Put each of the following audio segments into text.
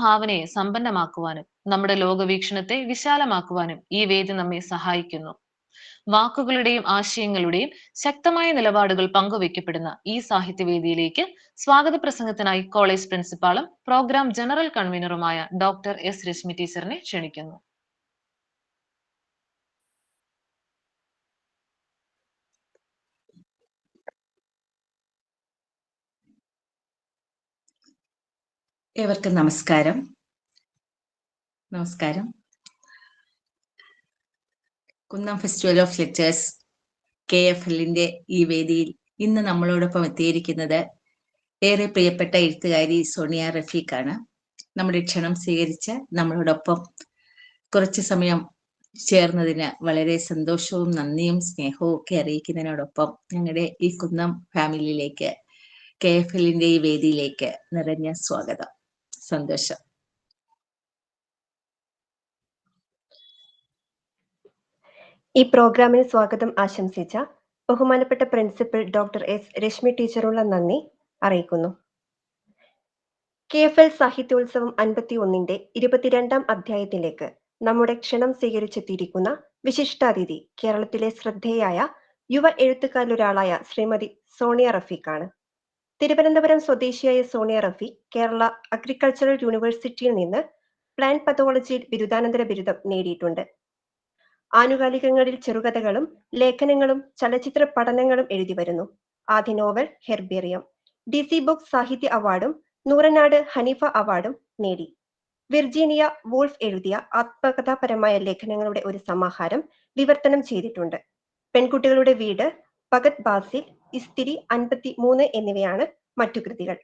ഭാവനയെ സമ്പന്നമാക്കുവാനും നമ്മുടെ ലോകവീക്ഷണത്തെ വിശാലമാക്കുവാനും ഈ വേദി നമ്മെ സഹായിക്കുന്നു. വാക്കുകളുടെയും ആശയങ്ങളുടെയും ശക്തമായ നിലപാടുകൾ പങ്കുവയ്ക്കപ്പെടുന്ന ഈ സാഹിത്യവേദിയിലേക്ക് സ്വാഗത പ്രസംഗത്തിനായി കോളേജ് പ്രിൻസിപ്പാളും പ്രോഗ്രാം ജനറൽ കൺവീനറുമായ ഡോക്ടർ എസ് രശ്മി ടീച്ചറിനെ ക്ഷണിക്കുന്നു. ഏവർക്കും നമസ്കാരം. കുന്നം ഫെസ്റ്റിവൽ ഓഫ് ലെറ്റേഴ്സ് KFLന്റെ ഈ വേദിയിൽ ഇന്ന് നമ്മളോടൊപ്പം എത്തിയിരിക്കുന്നത് ഏറെ പ്രിയപ്പെട്ട എഴുത്തുകാരി സോണിയ റഫീഖാണ്. നമ്മുടെ ക്ഷണം സ്വീകരിച്ച് നമ്മളോടൊപ്പം കുറച്ച് സമയം ചേർന്നതിന് വളരെ സന്തോഷവും നന്ദിയും സ്നേഹവും ഒക്കെ അറിയിക്കുന്നതിനോടൊപ്പം ഞങ്ങളുടെ ഈ കുന്നം ഫാമിലിയിലേക്ക് KFLന്റെ ഈ വേദിയിലേക്ക് നിറഞ്ഞ സ്വാഗതം. സന്തോഷം. ഈ പ്രോഗ്രാമിന് സ്വാഗതം ആശംസിച്ച ബഹുമാനപ്പെട്ട പ്രിൻസിപ്പൽ ഡോക്ടർ എസ് രശ്മി ടീച്ചറുള്ള നന്ദി അറിയിക്കുന്നു. KFL സാഹിത്യോത്സവം 51ന്റെ 22ാം അധ്യായത്തിലേക്ക് നമ്മുടെ ക്ഷണം സ്വീകരിച്ചെത്തിയിരിക്കുന്ന വിശിഷ്ടാതിഥി കേരളത്തിലെ ശ്രദ്ധേയായ യുവ എഴുത്തുകാരിലൊരാളായ ശ്രീമതി സോണിയ റഫീഖാണ്. തിരുവനന്തപുരം സ്വദേശിയായ സോണിയ റഫീഖ് കേരള അഗ്രികൾച്ചറൽ യൂണിവേഴ്സിറ്റിയിൽ നിന്ന് പ്ലാന്റ് പത്തോളജിയിൽ ബിരുദാനന്തര ബിരുദം നേടിയിട്ടുണ്ട്. ആനുകാലികങ്ങളിൽ ചെറുകഥകളും ലേഖനങ്ങളും ചലച്ചിത്ര പഠനങ്ങളും എഴുതി വരുന്നു. ആദ്യ നോവൽ ഹെർബേറിയം DC ബുക്സ് സാഹിത്യ അവാർഡും നൂറനാട് ഹനീഫ അവാർഡും നേടി. വിർജീനിയ വൂൾഫ് എഴുതിയ ആത്മകഥാപരമായ ലേഖനങ്ങളുടെ ഒരു സമാഹാരം വിവർത്തനം ചെയ്തിട്ടുണ്ട്. പെൺകുട്ടികളുടെ വീട്, ഭഗത് ബാസിൽ, ഇസ്തിരി 53 എന്നിവയാണ് മറ്റു കൃതികൾ.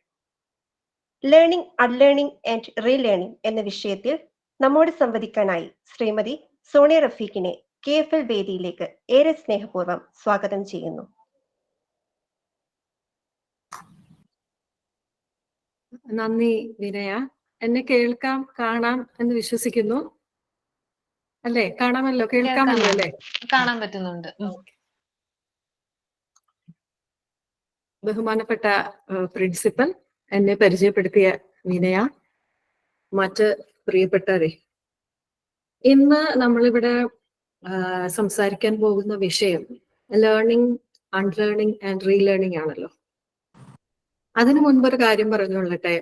ലേണിംഗ്, അൺലേണിംഗ് ആൻഡ് റീലേണിംഗ് എന്ന വിഷയത്തിൽ നമ്മോട് സംവദിക്കാനായി ശ്രീമതി സോണിയ റഫീഖിനെ KFL വേദിയിലേക്ക് ഏറെ സ്നേഹപൂർവ്വം സ്വാഗതം ചെയ്യുന്നു. നന്ദി വിനയ. എന്നെ കേൾക്കാം, കാണാം എന്ന് വിശ്വസിക്കുന്നു. അല്ലേ? കാണാമല്ലോ, കേൾക്കാമല്ലോ അല്ലേ? കാണാൻ പറ്റുന്നുണ്ട്. ബഹുമാനപ്പെട്ട പ്രിൻസിപ്പൽ, എന്നെ പരിചയപ്പെടുത്തിയ വിനയ, മറ്റ് പ്രിയപ്പെട്ടവരെ, ഇന്ന് നമ്മളിവിടെ സംസാരിക്കാൻ പോകുന്ന വിഷയം ലേണിംഗ്, അൺലേണിംഗ് ആൻഡ് റീലേണിംഗ് ആണല്ലോ. അതിനു മുൻപൊരു കാര്യം പറഞ്ഞുകൊള്ളട്ടെ.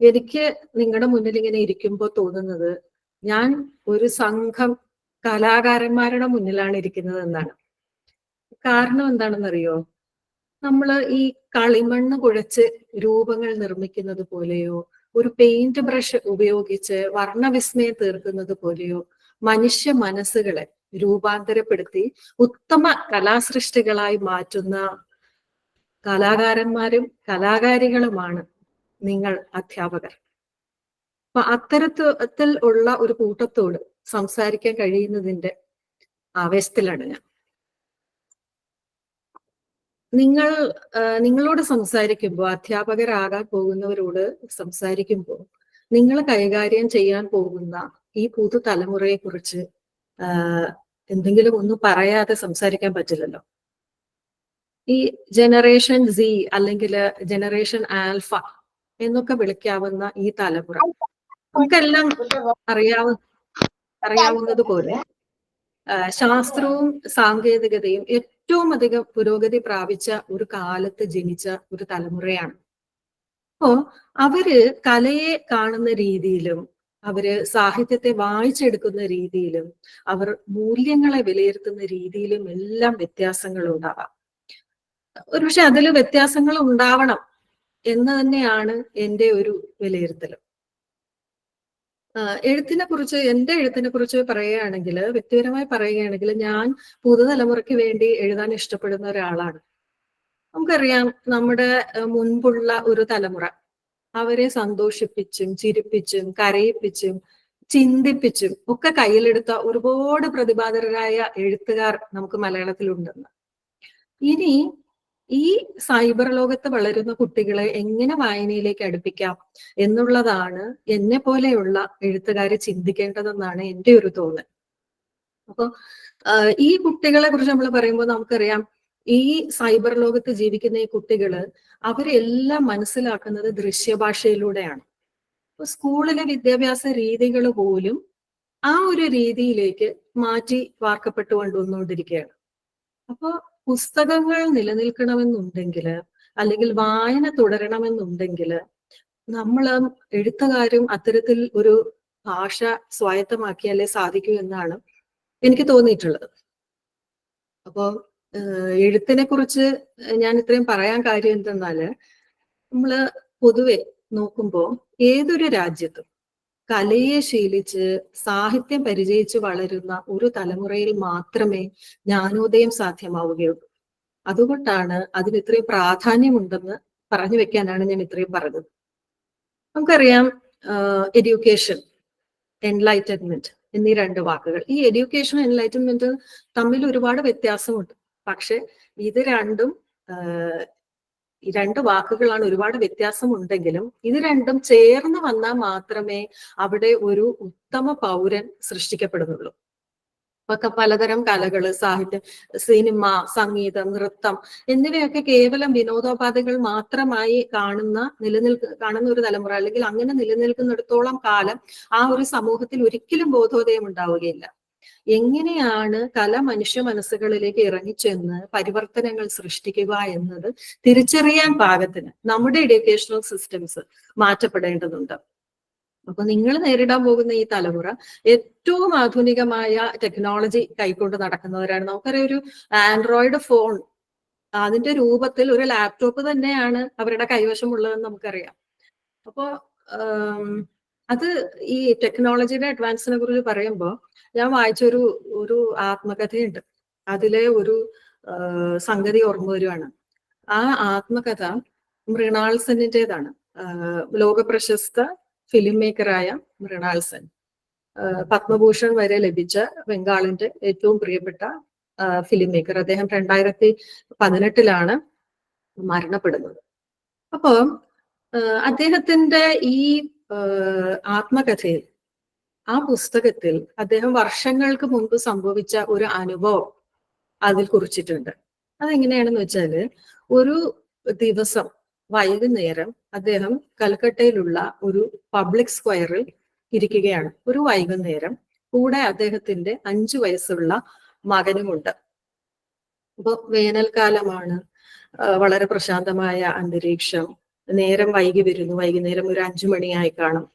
എനിക്ക് നിങ്ങളുടെ മുന്നിൽ ഇങ്ങനെ ഇരിക്കുമ്പോൾ തോന്നുന്നത് ഞാൻ ഒരു സംഘം കലാകാരന്മാരുടെ മുന്നിലാണ് ഇരിക്കുന്നത് എന്നാണ്. കാരണം എന്താണെന്നറിയോ? നമ്മൾ ഈ കളിമണ്ണ് കുഴച്ച് രൂപങ്ങൾ നിർമ്മിക്കുന്നത് പോലെയോ ഒരു പെയിന്റ് ബ്രഷ് ഉപയോഗിച്ച് വർണ്ണവിസ്മയം തീർക്കുന്നത് പോലെയോ മനുഷ്യ മനസ്സുകളെ രൂപാന്തരപ്പെടുത്തി ഉത്തമ കലാസൃഷ്ടികളായി മാറ്റുന്ന കലാകാരന്മാരും കലാകാരികളുമാണ് നിങ്ങൾ അധ്യാപകർ. അപ്പൊ അത്തരത്തിൽ ഉള്ള ഒരു കൂട്ടത്തോട് സംസാരിക്കാൻ കഴിയുന്നതിന്റെ ആവേശത്തിലാണ് ഞാൻ. നിങ്ങളോട് സംസാരിക്കുമ്പോൾ, അധ്യാപകരാകാൻ പോകുന്നവരോട് സംസാരിക്കുമ്പോൾ നിങ്ങൾ കൈകാര്യം ചെയ്യാൻ പോകുന്ന ഈ പുതുതലമുറയെ കുറിച്ച് എന്തെങ്കിലും ഒന്നും പറയാതെ സംസാരിക്കാൻ പറ്റില്ലല്ലോ. ഈ ജനറേഷൻ Z അല്ലെങ്കിൽ ജനറേഷൻ ആൽഫ എന്നൊക്കെ വിളിക്കാവുന്ന ഈ തലമുറ നമുക്കെല്ലാം അറിയാവുന്നത് പോലെ ശാസ്ത്രവും സാങ്കേതികതയും ഏറ്റവും അധികം പുരോഗതി പ്രാപിച്ച ഒരു കാലത്ത് ജനിച്ച ഒരു തലമുറയാണ്. അപ്പോ അവര് കലയെ കാണുന്ന രീതിയിലും അവര് സാഹിത്യത്തെ വായിച്ചെടുക്കുന്ന രീതിയിലും അവർ മൂല്യങ്ങളെ വിലയിരുത്തുന്ന രീതിയിലും എല്ലാം വ്യത്യാസങ്ങൾ ഉണ്ടാവാം. ഒരുപക്ഷെ അതിൽ വ്യത്യാസങ്ങൾ ഉണ്ടാവണം എന്ന് തന്നെയാണ് എൻ്റെ ഒരു വിലയിരുത്തലും. എൻ്റെ എഴുത്തിനെ കുറിച്ച് പറയുകയാണെങ്കിൽ, വ്യക്തിപരമായി പറയുകയാണെങ്കിൽ, ഞാൻ പുതുതലമുറയ്ക്ക് വേണ്ടി എഴുതാൻ ഇഷ്ടപ്പെടുന്ന ഒരാളാണ്. നമുക്കറിയാം, നമ്മുടെ മുൻപുള്ള ഒരു തലമുറ അവരെ സന്തോഷിപ്പിച്ചും ചിരിപ്പിച്ചും കരയിപ്പിച്ചും ചിന്തിപ്പിച്ചും ഒക്കെ കയ്യിലെടുത്ത ഒരുപാട് പ്രതിഭാധരരായ എഴുത്തുകാർ നമുക്ക് മലയാളത്തിലുണ്ടെന്ന്. ഇനി ഈ സൈബർ ലോകത്ത് വളരുന്ന കുട്ടികളെ എങ്ങനെ വായനയിലേക്ക് അടുപ്പിക്കാം എന്നുള്ളതാണ് എന്നെ പോലെയുള്ള എഴുത്തുകാരെ ചിന്തിക്കേണ്ടതെന്നാണ് എൻ്റെ ഒരു തോന്നൽ. അപ്പൊ ഈ കുട്ടികളെ കുറിച്ച് നമ്മൾ പറയുമ്പോൾ നമുക്കറിയാം, ഈ സൈബർ ലോകത്ത് ജീവിക്കുന്ന ഈ കുട്ടികള് അവരെല്ലാം മനസ്സിലാക്കുന്നത് ദൃശ്യഭാഷയിലൂടെയാണ്. സ്കൂളിലെ വിദ്യാഭ്യാസ രീതികൾ പോലും ആ ഒരു രീതിയിലേക്ക് മാറ്റി വാർക്കപ്പെട്ടുകൊണ്ടുവന്നുകൊണ്ടിരിക്കുകയാണ്. അപ്പൊ പുസ്തകങ്ങൾ നിലനിൽക്കണമെന്നുണ്ടെങ്കിൽ, അല്ലെങ്കിൽ വായന തുടരണമെന്നുണ്ടെങ്കിൽ, നമ്മൾ എഴുത്തുകാരും അത്തരത്തിൽ ഒരു ഭാഷ സ്വായത്തമാക്കിയാലേ സാധിക്കൂ എന്നാണ് എനിക്ക് തോന്നിയിട്ടുള്ളത്. അപ്പോ എഴുത്തിനെ കുറിച്ച് ഞാൻ ഇത്രയും പറയാൻ കാര്യം എന്തെന്നാല്, നമ്മള് പൊതുവെ നോക്കുമ്പോൾ ഏതൊരു രാജ്യത്തും കലയെ ശീലിച്ച് സാഹിത്യം പരിചയിച്ച് വളരുന്ന ഒരു തലമുറയിൽ മാത്രമേ ജ്ഞാനോദയം സാധ്യമാവുകയുള്ളൂ. അതുകൊണ്ടാണ് അതിന് ഇത്രയും പ്രാധാന്യമുണ്ടെന്ന് പറഞ്ഞു വെക്കാനാണ് ഞാൻ ഇത്രയും പറഞ്ഞത്. നമുക്കറിയാം, എഡ്യൂക്കേഷൻ, എൻലൈറ്റൻമെന്റ് എന്നീ രണ്ട് വാക്കുകൾ. ഈ എഡ്യൂക്കേഷൻ, എൻലൈറ്റൻമെന്റ് തമ്മിൽ ഒരുപാട് വ്യത്യാസമുണ്ട്. പക്ഷെ ഇത് രണ്ടും ഈ രണ്ട് വാക്കുകളാണ്, ഒരുപാട് വ്യത്യാസമുണ്ടെങ്കിലും ഇത് രണ്ടും ചേർന്ന് വന്നാൽ മാത്രമേ അവിടെ ഒരു ഉത്തമ പൗരൻ സൃഷ്ടിക്കപ്പെടുന്നുള്ളൂ. ഒക്കെ പലതരം കലകള്, സാഹിത്യം, സിനിമ, സംഗീതം, നൃത്തം എന്നിവയൊക്കെ കേവലം വിനോദോപാധികൾ മാത്രമായി കാണുന്ന ഒരു തലമുറ, അല്ലെങ്കിൽ അങ്ങനെ നിലനിൽക്കുന്നിടത്തോളം കാലം ആ ഒരു സമൂഹത്തിൽ ഒരിക്കലും ബോധോദയം ഉണ്ടാവുകയില്ല. എങ്ങനെയാണ് കല മനുഷ്യ മനസ്സുകളിലേക്ക് ഇറങ്ങിച്ചെന്ന് പരിവർത്തനങ്ങൾ സൃഷ്ടിക്കുക എന്നത് തിരിച്ചറിയാൻ പാകത്തിന് നമ്മുടെ എഡ്യൂക്കേഷണൽ സിസ്റ്റംസ് മാറ്റപ്പെടേണ്ടതുണ്ട്. അപ്പൊ നിങ്ങൾ നേരിടാൻ പോകുന്ന ഈ തലമുറ ഏറ്റവും ആധുനികമായ ടെക്നോളജി കൈക്കൊണ്ട് നടക്കുന്നവരാണ്. നമുക്കറിയാം, ഒരു ആൻഡ്രോയിഡ് ഫോൺ അതിന്റെ രൂപത്തിൽ ഒരു ലാപ്ടോപ്പ് തന്നെയാണ് അവരുടെ കൈവശമുള്ളതെന്ന് നമുക്കറിയാം. അപ്പോ അത് ഈ ടെക്നോളജിയുടെ അഡ്വാൻസിനെ കുറിച്ച് പറയുമ്പോൾ ഞാൻ വായിച്ചൊരു ആത്മകഥയുണ്ട്. അതിലെ ഒരു സംഗതി ഓർമ്മ വരുവാണ്. ആ ആത്മകഥ മൃണാൾ സെന്നിന്റേതാണ്. ലോക പ്രശസ്ത ഫിലിം മേക്കറായ മൃണാൾ സെൻ, പത്മഭൂഷൺ വരെ ലഭിച്ച ബംഗാളിന്റെ ഏറ്റവും പ്രിയപ്പെട്ട ഫിലിം മേക്കർ. അദ്ദേഹം 2018 മരണപ്പെടുന്നത്. അപ്പോ അദ്ദേഹത്തിന്റെ ഈ ആത്മകഥയിൽ, ആ പുസ്തകത്തിൽ അദ്ദേഹം വർഷങ്ങൾക്ക് മുൻപ് സംഭവിച്ച ഒരു അനുഭവം അതിൽ കുറിച്ചിട്ടുണ്ട്. അതെങ്ങനെയാണെന്ന് വെച്ചാല്, ഒരു ദിവസം വൈകുന്നേരം അദ്ദേഹം കൽക്കട്ടയിലുള്ള ഒരു പബ്ലിക് സ്ക്വയറിൽ ഇരിക്കുകയാണ്. ഒരു വൈകുന്നേരം. കൂടെ അദ്ദേഹത്തിന്റെ 5 വയസ്സുള്ള മകനുമുണ്ട്. അപ്പൊ വേനൽക്കാലമാണ്, വളരെ പ്രശാന്തമായ അന്തരീക്ഷം, നേരം വൈകി വരുന്നു, വൈകുന്നേരം ഒരു 5 മണിയായി കാണും.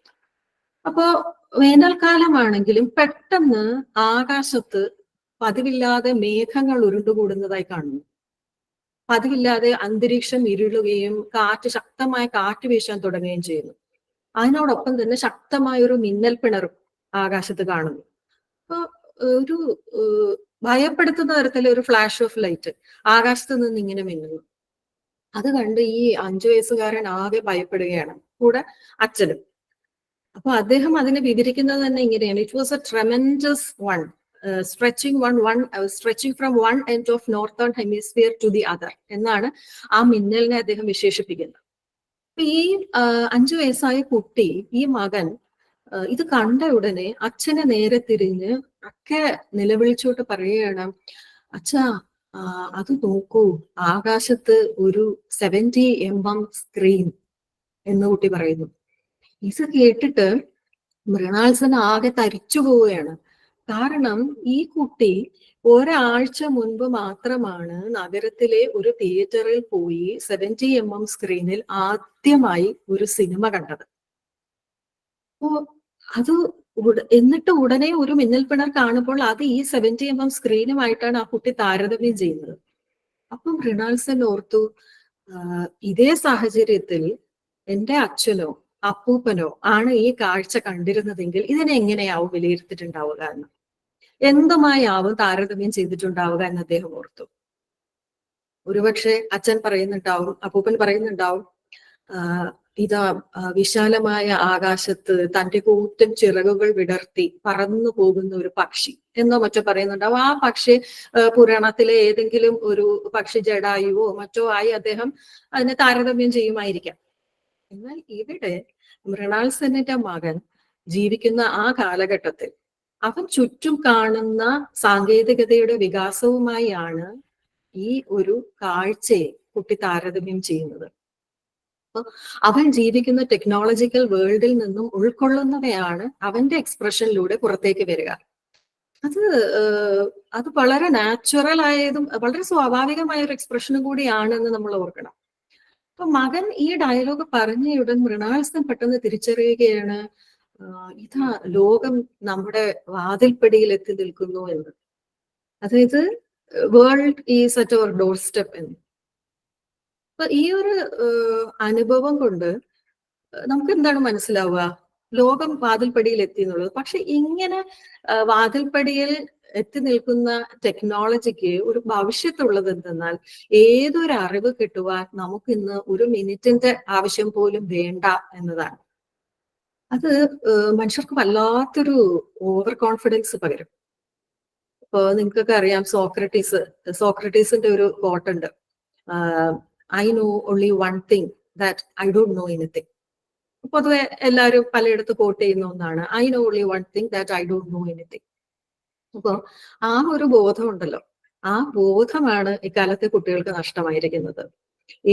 അപ്പോ വേനൽക്കാലമാണെങ്കിലും പെട്ടെന്ന് ആകാശത്ത് പതിവില്ലാതെ മേഘങ്ങൾ ഉരുണ്ടുകൂടുന്നതായി കാണുന്നു. പതിവില്ലാതെ അന്തരീക്ഷം ഇരുളുകയും ശക്തമായ കാറ്റ് വീശാൻ തുടങ്ങുകയും ചെയ്യുന്നു. അതിനോടൊപ്പം തന്നെ ശക്തമായ ഒരു മിന്നൽ പിണറും ആകാശത്ത് കാണുന്നു. അപ്പൊ ഒരു ഭയപ്പെടുത്തുന്ന തരത്തിലെ ഒരു ഫ്ലാഷ് ഓഫ് ലൈറ്റ് ആകാശത്ത് നിന്ന് ഇങ്ങനെ മിന്നുന്നു. അത് കണ്ട് ഈ 5 വയസ്സുകാരൻ ആകെ ഭയപ്പെടുകയാണ്, കൂടെ അച്ഛനും. അപ്പൊ അദ്ദേഹം അതിനെ വിവരിക്കുന്നത് തന്നെ ഇങ്ങനെയാണ്: it was A tremendous one, stretching from one end of northern hemisphere to the other എന്നാണ് ആ മിന്നലിനെ അദ്ദേഹം വിശേഷിപ്പിക്കുന്നത്. അപ്പൊ ഈ 5 വയസ്സായ കുട്ടി, ഈ മകൻ, ഇത് കണ്ട ഉടനെ അച്ഛനെ നേരെ തിരിഞ്ഞ് ഒക്കെ നിലവിളിച്ചോട്ട് പറയുകയാണ്, അച്ഛാ, അത് നോക്കൂ, ആകാശത്ത് ഒരു 70 mm സ്ക്രീൻ എന്ന് കുട്ടി പറയുന്നു. ഇത് കേട്ടിട്ട് മൃണാൾ സെൻ ആകെ തരിച്ചു പോവുകയാണ്. കാരണം ഈ കുട്ടി ഒരാഴ്ച മുൻപ് മാത്രമാണ് നഗരത്തിലെ ഒരു തിയേറ്ററിൽ പോയി 70 mm സ്ക്രീനിൽ ആദ്യമായി ഒരു സിനിമ കണ്ടത്. അപ്പോ അത് എന്നിട്ട് ഉടനെ ഒരു മിന്നൽ പിണർ കാണുമ്പോൾ അത് ഈ 70 mm സ്ക്രീനുമായിട്ടാണ് ആ കുട്ടി താരതമ്യം ചെയ്യുന്നത്. അപ്പം മൃണാൾ സെൻ ഓർത്തു, ഇതേ സാഹചര്യത്തിൽ എന്റെ അച്ഛനോ അപ്പൂപ്പനോ ആണ് ഈ കാഴ്ച കണ്ടിരുന്നതെങ്കിൽ ഇതിനെ എങ്ങനെയാവും വിലയിരുത്തിയിട്ടുണ്ടാവുക എന്ന്, എന്തുമായാവും താരതമ്യം ചെയ്തിട്ടുണ്ടാവുക എന്ന് അദ്ദേഹം ഓർത്തു. ഒരുപക്ഷെ അച്ഛൻ പറയുന്നുണ്ടാവും, അപ്പൂപ്പൻ പറയുന്നുണ്ടാവും, ഇതാ വിശാലമായ ആകാശത്ത് തന്റെ കൂറ്റൻ ചിറകുകൾ വിടർത്തി പറന്നു പോകുന്ന ഒരു പക്ഷി എന്നോ മറ്റോ പറയുന്നുണ്ടാവും. ആ പക്ഷി പുരാണത്തിലെ ഏതെങ്കിലും ഒരു പക്ഷി ജടായുവോ മറ്റോ ആയി അദ്ദേഹം അതിനെ താരതമ്യം ചെയ്യുമായിരിക്കാം. എന്നാൽ ഇവിടെ മൃണാൾ സെന്നിന്റെ മകൻ ജീവിക്കുന്ന ആ കാലഘട്ടത്തിൽ അവൻ ചുറ്റും കാണുന്ന സാങ്കേതികതയുടെ വികാസവുമായാണ് ഈ ഒരു കാഴ്ചയെ കുട്ടി താരതമ്യം ചെയ്യുന്നത്. അപ്പൊ അവൻ ജീവിക്കുന്ന ടെക്നോളജിക്കൽ വേൾഡിൽ നിന്നും ഉൾക്കൊള്ളുന്നവയാണ് അവന്റെ എക്സ്പ്രഷനിലൂടെ പുറത്തേക്ക് വരിക. അത് അത് വളരെ നാച്ചുറൽ ആയതും വളരെ സ്വാഭാവികമായ ഒരു എക്സ്പ്രഷനും കൂടിയാണെന്ന് നമ്മൾ ഓർക്കണം. അപ്പൊ മകൻ ഈ ഡയലോഗ് പറഞ്ഞയുടൻ മൃണാൾ സെൻ പെട്ടെന്ന് തിരിച്ചറിയുകയാണ്, ഇതാ ലോകം നമ്മുടെ വാതിൽപ്പടിയിൽ എത്തി നിൽക്കുന്നു എന്ന്. അതായത് world is at our doorstep എന്ന്. അപ്പൊ ഈ ഒരു അനുഭവം കൊണ്ട് നമുക്ക് എന്താണ് മനസ്സിലാവുക? ലോകം വാതിൽപ്പടിയിൽ എത്തി എന്നുള്ളത്. പക്ഷെ ഇങ്ങനെ വാതിൽപ്പടിയിൽ എത്തി നിൽക്കുന്ന ടെക്നോളജിക്ക് ഒരു ഭവിഷ്യത്തുള്ളത് എന്തെന്നാൽ, ഏതൊരു അറിവ് കിട്ടുവാൻ നമുക്ക് ഇന്ന് ഒരു മിനിറ്റിന്റെ ആവശ്യം പോലും വേണ്ട എന്നതാണ്. അത് മനുഷ്യർക്ക് വല്ലാത്തൊരു ഓവർ കോൺഫിഡൻസ് പകരും. ഇപ്പൊ നിങ്ങൾക്കൊക്കെ അറിയാം, സോക്രട്ടീസിന്റെ ഒരു കോട്ടുണ്ട്, I know only one thing that I don't know anything. പൊതുവെ എല്ലാവരും പലയിടത്ത് കോട്ട് ചെയ്യുന്ന ഒന്നാണ്, I know only one thing that I don't know anything. അപ്പൊ ആ ഒരു ബോധം ഉണ്ടല്ലോ, ആ ബോധമാണ് ഇക്കാലത്തെ കുട്ടികൾക്ക് നഷ്ടമായിരിക്കുന്നത്.